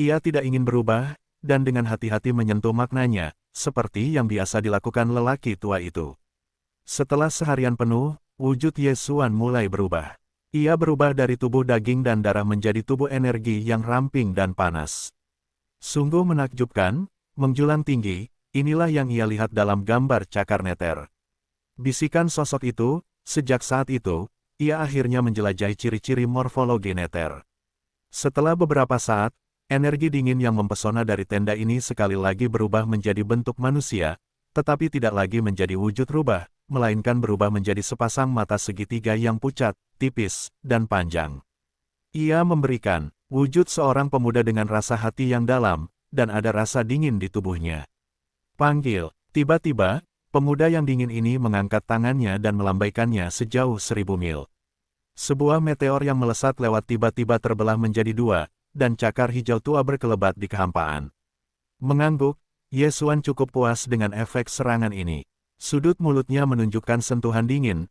Ia tidak ingin berubah, dan dengan hati-hati menyentuh maknanya, seperti yang biasa dilakukan lelaki tua itu. Setelah seharian penuh, wujud Ye Xuan mulai berubah. Ia berubah dari tubuh daging dan darah menjadi tubuh energi yang ramping dan panas. Sungguh menakjubkan, menjulang tinggi, inilah yang ia lihat dalam gambar cakar neter. Bisikan sosok itu, sejak saat itu, ia akhirnya menjelajahi ciri-ciri morfologi neter. Setelah beberapa saat, energi dingin yang mempesona dari tenda ini sekali lagi berubah menjadi bentuk manusia, tetapi tidak lagi menjadi wujud rubah, melainkan berubah menjadi sepasang mata segitiga yang pucat, tipis, dan panjang. Ia memberikan wujud seorang pemuda dengan rasa hati yang dalam, dan ada rasa dingin di tubuhnya. Panggil. Tiba-tiba, pemuda yang dingin ini mengangkat tangannya dan melambaikannya sejauh 1000 mil. Sebuah meteor yang melesat lewat tiba-tiba terbelah menjadi dua, dan cakar hijau tua berkelebat di kehampaan. Mengangguk, Ye Xuan cukup puas dengan efek serangan ini. Sudut mulutnya menunjukkan sentuhan dingin,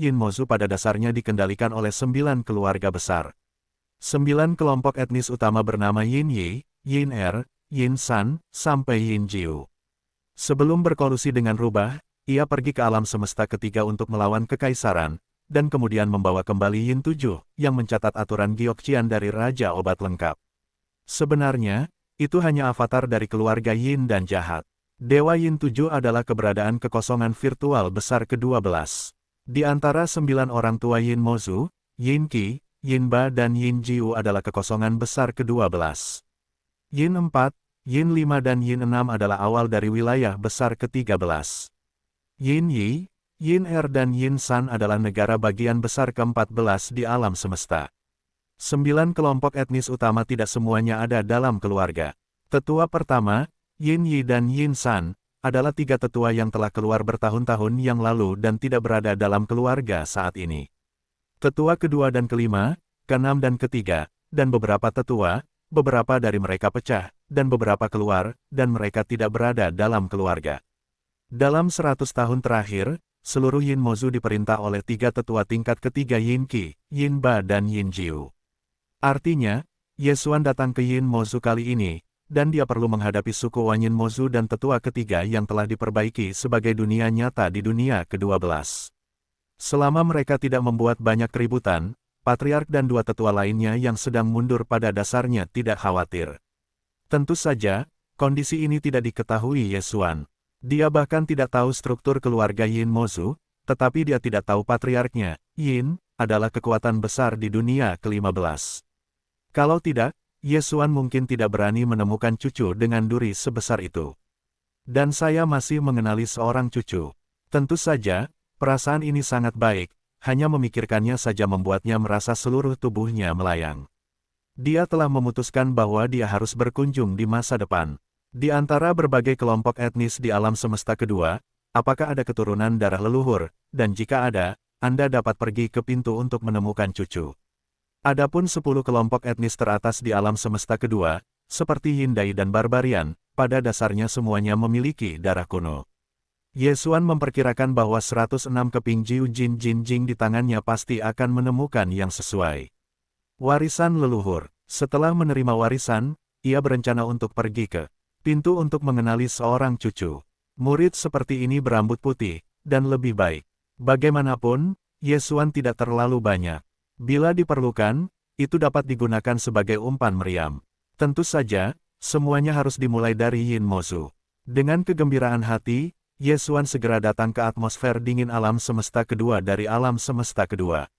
Yin Mozu pada dasarnya dikendalikan oleh 9 keluarga besar. 9 kelompok etnis utama bernama Yin Yi, Yin Er, Yin San, sampai Yin Jiu. Sebelum berkolusi dengan rubah, ia pergi ke alam semesta ketiga untuk melawan kekaisaran, dan kemudian membawa kembali Yin 7, yang mencatat aturan Gyeokjian dari Raja Obat Lengkap. Sebenarnya, itu hanya avatar dari keluarga Yin dan jahat. Dewa Yin 7 adalah keberadaan kekosongan virtual besar ke-12. Di antara 9 orang tua Yin Mozu, Yin Qi, Yin Ba dan Yin Jiu adalah kekosongan besar ke-12. Yin 4, Yin 5 dan Yin 6 adalah awal dari wilayah besar ke-13. Yin Yi, Yin Er dan Yin San adalah negara bagian besar ke-14 di alam semesta. 9 kelompok etnis utama tidak semuanya ada dalam keluarga. Tetua pertama, Yin Yi dan Yin San, adalah 3 tetua yang telah keluar bertahun-tahun yang lalu dan tidak berada dalam keluarga saat ini. Tetua kedua dan kelima, keenam dan ketiga, dan beberapa tetua, beberapa dari mereka pecah, dan beberapa keluar, dan mereka tidak berada dalam keluarga. Dalam 100 tahun terakhir, seluruh Yin Mozu diperintah oleh 3 tetua tingkat ketiga Yin Qi, Yin Ba dan Yin Jiu. Artinya, Yesuan datang ke Yin Mozu kali ini, dan dia perlu menghadapi suku Wan Yin Mozu dan tetua ketiga yang telah diperbaiki sebagai dunia nyata di dunia ke-12. Selama mereka tidak membuat banyak keributan, Patriark dan 2 tetua lainnya yang sedang mundur pada dasarnya tidak khawatir. Tentu saja, kondisi ini tidak diketahui Yesuan. Dia bahkan tidak tahu struktur keluarga Yin Mozu, tetapi dia tidak tahu patriarknya, Yin, adalah kekuatan besar di dunia ke-15. Kalau tidak, Yesuan mungkin tidak berani menemukan cucu dengan duri sebesar itu. Dan saya masih mengenali seorang cucu. Tentu saja, perasaan ini sangat baik, hanya memikirkannya saja membuatnya merasa seluruh tubuhnya melayang. Dia telah memutuskan bahwa dia harus berkunjung di masa depan. Di antara berbagai kelompok etnis di alam semesta kedua, apakah ada keturunan darah leluhur, dan jika ada, Anda dapat pergi ke pintu untuk menemukan cucu. Adapun 10 kelompok etnis teratas di alam semesta kedua, seperti Hyundai dan Barbarian, pada dasarnya semuanya memiliki darah kuno. Yesuan memperkirakan bahwa 106 keping Jiu Jin Jin Jing di tangannya pasti akan menemukan yang sesuai. Warisan leluhur. Setelah menerima warisan, ia berencana untuk pergi ke pintu untuk mengenali seorang cucu. Murid seperti ini berambut putih, dan lebih baik. Bagaimanapun, Yesuan tidak terlalu banyak. Bila diperlukan, itu dapat digunakan sebagai umpan meriam. Tentu saja, semuanya harus dimulai dari Yin Mozu. Dengan kegembiraan hati, Yesuan segera datang ke atmosfer dingin alam semesta kedua dari alam semesta kedua.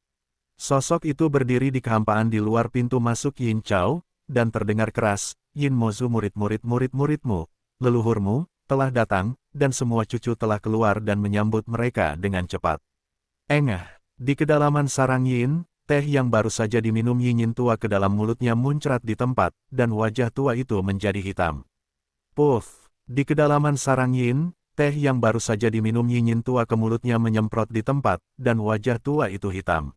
Sosok itu berdiri di kehampaan di luar pintu masuk Yin Chao, dan terdengar keras, Yin Mozu murid-muridmu, leluhurmu, telah datang, dan semua cucu telah keluar dan menyambut mereka dengan cepat. Engah, di kedalaman sarang Yin, teh yang baru saja diminum Yin tua ke dalam mulutnya muncrat di tempat, dan wajah tua itu menjadi hitam. Puff, di kedalaman sarang Yin, teh yang baru saja diminum Yin tua ke mulutnya menyemprot di tempat, dan wajah tua itu hitam.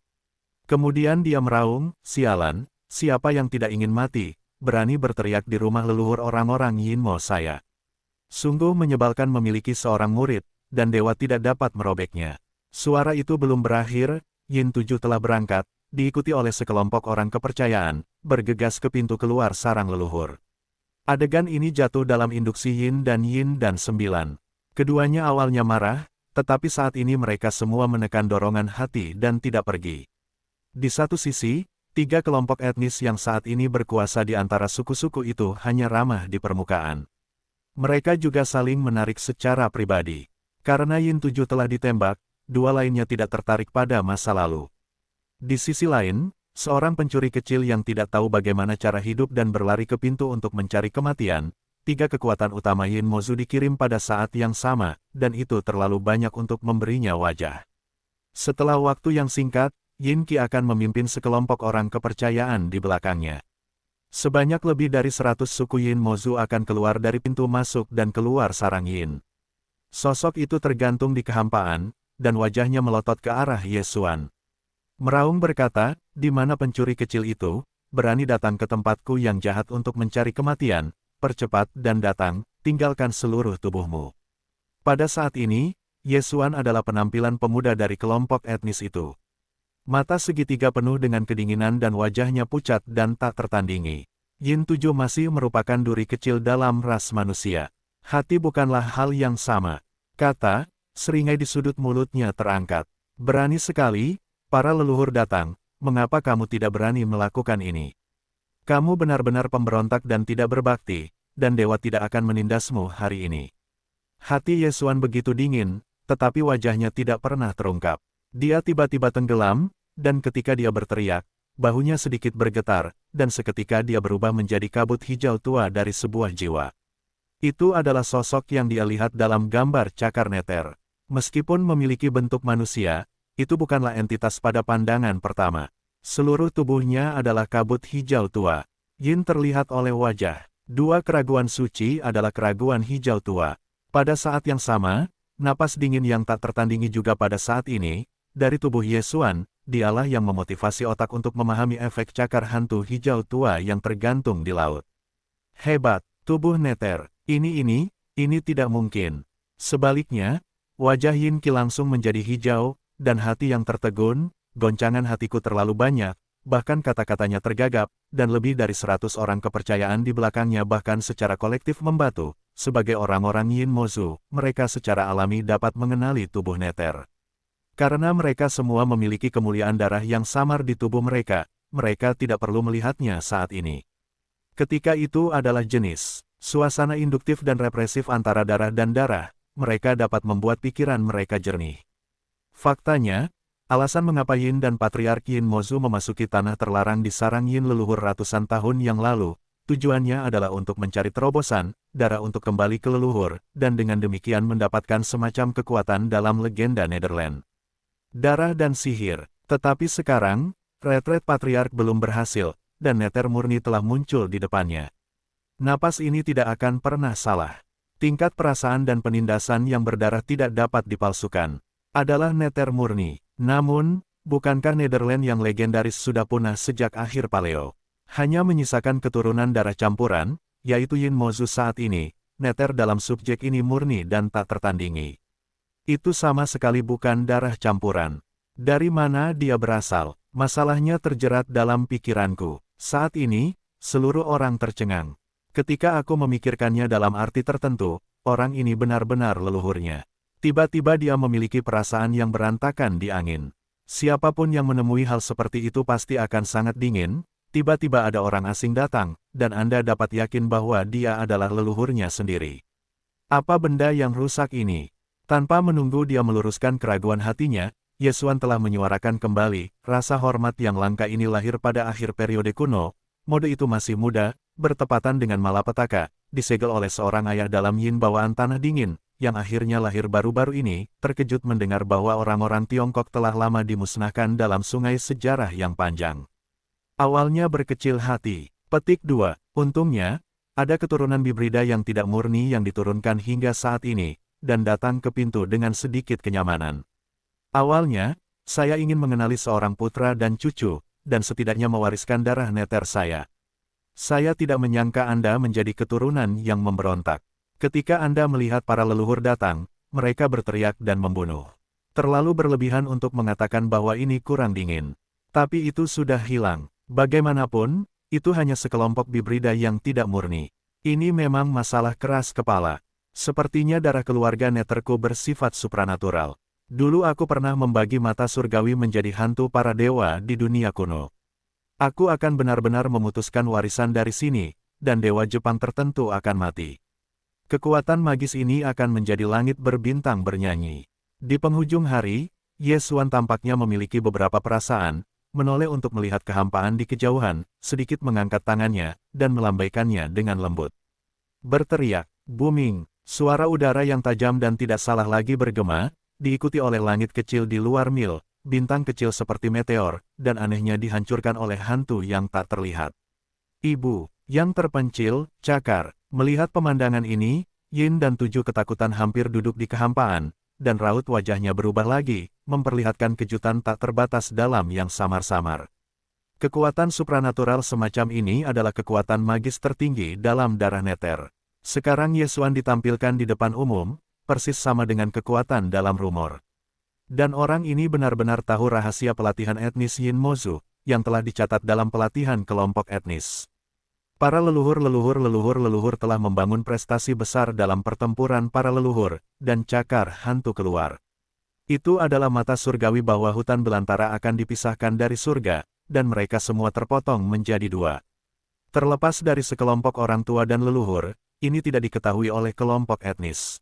Kemudian dia meraung, sialan, siapa yang tidak ingin mati, berani berteriak di rumah leluhur orang-orang Yin Mo saya. Sungguh menyebalkan memiliki seorang murid, dan dewa tidak dapat merobeknya. Suara itu belum berakhir, Yin 7 telah berangkat, diikuti oleh sekelompok orang kepercayaan, bergegas ke pintu keluar sarang leluhur. Adegan ini jatuh dalam induksi Yin dan 9. Keduanya awalnya marah, tetapi saat ini mereka semua menekan dorongan hati dan tidak pergi. Di satu sisi, 3 kelompok etnis yang saat ini berkuasa di antara suku-suku itu hanya ramah di permukaan. Mereka juga saling menarik secara pribadi. Karena Yin 7 telah ditembak, 2 lainnya tidak tertarik pada masa lalu. Di sisi lain, seorang pencuri kecil yang tidak tahu bagaimana cara hidup dan berlari ke pintu untuk mencari kematian, 3 kekuatan utama Yin Mozu dikirim pada saat yang sama, dan itu terlalu banyak untuk memberinya wajah. Setelah waktu yang singkat, Yin Qi akan memimpin sekelompok orang kepercayaan di belakangnya. Sebanyak lebih dari 100 suku Yin Mozu akan keluar dari pintu masuk dan keluar sarang Yin. Sosok itu tergantung di kehampaan, dan wajahnya melotot ke arah Yesuan. Meraung berkata, di mana pencuri kecil itu, berani datang ke tempatku yang jahat untuk mencari kematian, percepat dan datang, tinggalkan seluruh tubuhmu. Pada saat ini, Yesuan adalah penampilan pemuda dari kelompok etnis itu. Mata segitiga penuh dengan kedinginan dan wajahnya pucat dan tak tertandingi. Yin 7 masih merupakan duri kecil dalam ras manusia. Hati bukanlah hal yang sama. Kata, seringai di sudut mulutnya terangkat. Berani sekali, para leluhur datang, mengapa kamu tidak berani melakukan ini? Kamu benar-benar pemberontak dan tidak berbakti, dan dewa tidak akan menindasmu hari ini. Hati Yesuan begitu dingin, tetapi wajahnya tidak pernah terungkap. Dia tiba-tiba tenggelam, dan ketika dia berteriak, bahunya sedikit bergetar, dan seketika dia berubah menjadi kabut hijau tua dari sebuah jiwa. Itu adalah sosok yang dia lihat dalam gambar cakar neter. Meskipun memiliki bentuk manusia, itu bukanlah entitas pada pandangan pertama. Seluruh tubuhnya adalah kabut hijau tua. Yin terlihat oleh wajah. Dua keraguan suci adalah keraguan hijau tua. Pada saat yang sama, napas dingin yang tak tertandingi juga pada saat ini, dari tubuh Yesuan, dialah yang memotivasi otak untuk memahami efek cakar hantu hijau tua yang tergantung di laut. Hebat, tubuh neter. Ini tidak mungkin. Sebaliknya, wajah Yin Qi langsung menjadi hijau, dan hati yang tertegun, goncangan hatiku terlalu banyak, bahkan kata-katanya tergagap, dan lebih dari 100 orang kepercayaan di belakangnya bahkan secara kolektif membatu. Sebagai orang-orang Yin Mozu, mereka secara alami dapat mengenali tubuh neter. Karena mereka semua memiliki kemuliaan darah yang samar di tubuh mereka, mereka tidak perlu melihatnya saat ini. Ketika itu adalah jenis, suasana induktif dan represif antara darah dan darah, mereka dapat membuat pikiran mereka jernih. Faktanya, alasan mengapa Yin dan Patriark Yin Mozu memasuki tanah terlarang di sarang Yin leluhur ratusan tahun yang lalu, tujuannya adalah untuk mencari terobosan, darah untuk kembali ke leluhur, dan dengan demikian mendapatkan semacam kekuatan dalam legenda Netherland. Darah dan sihir, tetapi sekarang, retret Patriark belum berhasil, dan neter murni telah muncul di depannya. Napas ini tidak akan pernah salah. Tingkat perasaan dan penindasan yang berdarah tidak dapat dipalsukan. Adalah neter murni. Namun, bukankah Netherland yang legendaris sudah punah sejak akhir Paleo? Hanya menyisakan keturunan darah campuran, yaitu Yin Mozu saat ini, neter dalam subjek ini murni dan tak tertandingi. Itu sama sekali bukan darah campuran. Dari mana dia berasal? Masalahnya terjerat dalam pikiranku. Saat ini, seluruh orang tercengang. Ketika aku memikirkannya dalam arti tertentu, orang ini benar-benar leluhurnya. Tiba-tiba dia memiliki perasaan yang berantakan di angin. Siapapun yang menemui hal seperti itu pasti akan sangat dingin. Tiba-tiba ada orang asing datang, dan Anda dapat yakin bahwa dia adalah leluhurnya sendiri. Apa benda yang rusak ini? Tanpa menunggu dia meluruskan keraguan hatinya, Yesuan telah menyuarakan kembali, rasa hormat yang langka ini lahir pada akhir periode kuno, mode itu masih muda, bertepatan dengan malapetaka, disegel oleh seorang ayah dalam Yin bawaan tanah dingin, yang akhirnya lahir baru-baru ini, terkejut mendengar bahwa orang-orang Tiongkok telah lama dimusnahkan dalam sungai sejarah yang panjang. Awalnya berkecil hati. Petik 2. Untungnya, ada keturunan bibrida yang tidak murni yang diturunkan hingga saat ini, dan datang ke pintu dengan sedikit kenyamanan. Awalnya, saya ingin mengenali seorang putra dan cucu, dan setidaknya mewariskan darah neter saya. Saya tidak menyangka Anda menjadi keturunan yang memberontak. Ketika Anda melihat para leluhur datang, mereka berteriak dan membunuh. Terlalu berlebihan untuk mengatakan bahwa ini kurang dingin. Tapi itu sudah hilang. Bagaimanapun, itu hanya sekelompok bibrida yang tidak murni. Ini memang masalah keras kepala. Sepertinya darah keluarga neterku bersifat supranatural. Dulu aku pernah membagi mata surgawi menjadi hantu para dewa di dunia kuno. Aku akan benar-benar memutuskan warisan dari sini, dan dewa Jepang tertentu akan mati. Kekuatan magis ini akan menjadi langit berbintang bernyanyi. Di penghujung hari, Yesuan tampaknya memiliki beberapa perasaan, menoleh untuk melihat kehampaan di kejauhan, sedikit mengangkat tangannya, dan melambaikannya dengan lembut. Berteriak, booming. Suara udara yang tajam dan tidak salah lagi bergema, diikuti oleh langit kecil di luar mil, bintang kecil seperti meteor, dan anehnya dihancurkan oleh hantu yang tak terlihat. Ibu, yang terpencil, cakar, melihat pemandangan ini, Yin dan 7 ketakutan hampir duduk di kehampaan, dan raut wajahnya berubah lagi, memperlihatkan kejutan tak terbatas dalam yang samar-samar. Kekuatan supranatural semacam ini adalah kekuatan magis tertinggi dalam darah neter. Sekarang Yesuan ditampilkan di depan umum, persis sama dengan kekuatan dalam rumor. Dan orang ini benar-benar tahu rahasia pelatihan etnis Yin Mozu, yang telah dicatat dalam pelatihan kelompok etnis. Para leluhur telah membangun prestasi besar dalam pertempuran para leluhur, dan cakar hantu keluar. Itu adalah mata surgawi bahwa hutan belantara akan dipisahkan dari surga, dan mereka semua terpotong menjadi dua. Terlepas dari sekelompok orang tua dan leluhur, ini tidak diketahui oleh kelompok etnis.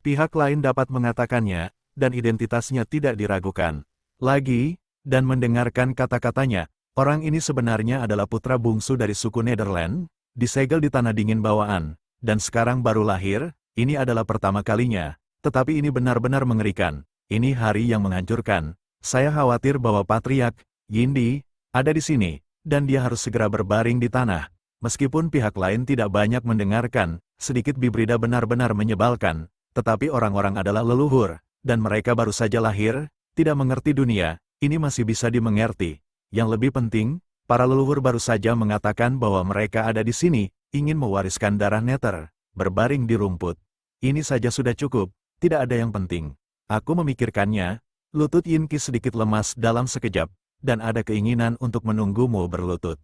Pihak lain dapat mengatakannya, dan identitasnya tidak diragukan. Lagi, dan mendengarkan kata-katanya, orang ini sebenarnya adalah putra bungsu dari suku Nederland, disegel di tanah dingin bawaan, dan sekarang baru lahir, ini adalah pertama kalinya, tetapi ini benar-benar mengerikan, ini hari yang menghancurkan. Saya khawatir bahwa Patriark Yindi ada di sini, dan dia harus segera berbaring di tanah. Meskipun pihak lain tidak banyak mendengarkan, sedikit bibrida benar-benar menyebalkan, tetapi orang-orang adalah leluhur, dan mereka baru saja lahir, tidak mengerti dunia, ini masih bisa dimengerti. Yang lebih penting, para leluhur baru saja mengatakan bahwa mereka ada di sini, ingin mewariskan darah Nether, berbaring di rumput. Ini saja sudah cukup, tidak ada yang penting. Aku memikirkannya, lutut Yinki sedikit lemas dalam sekejap, dan ada keinginan untuk menunggumu berlutut.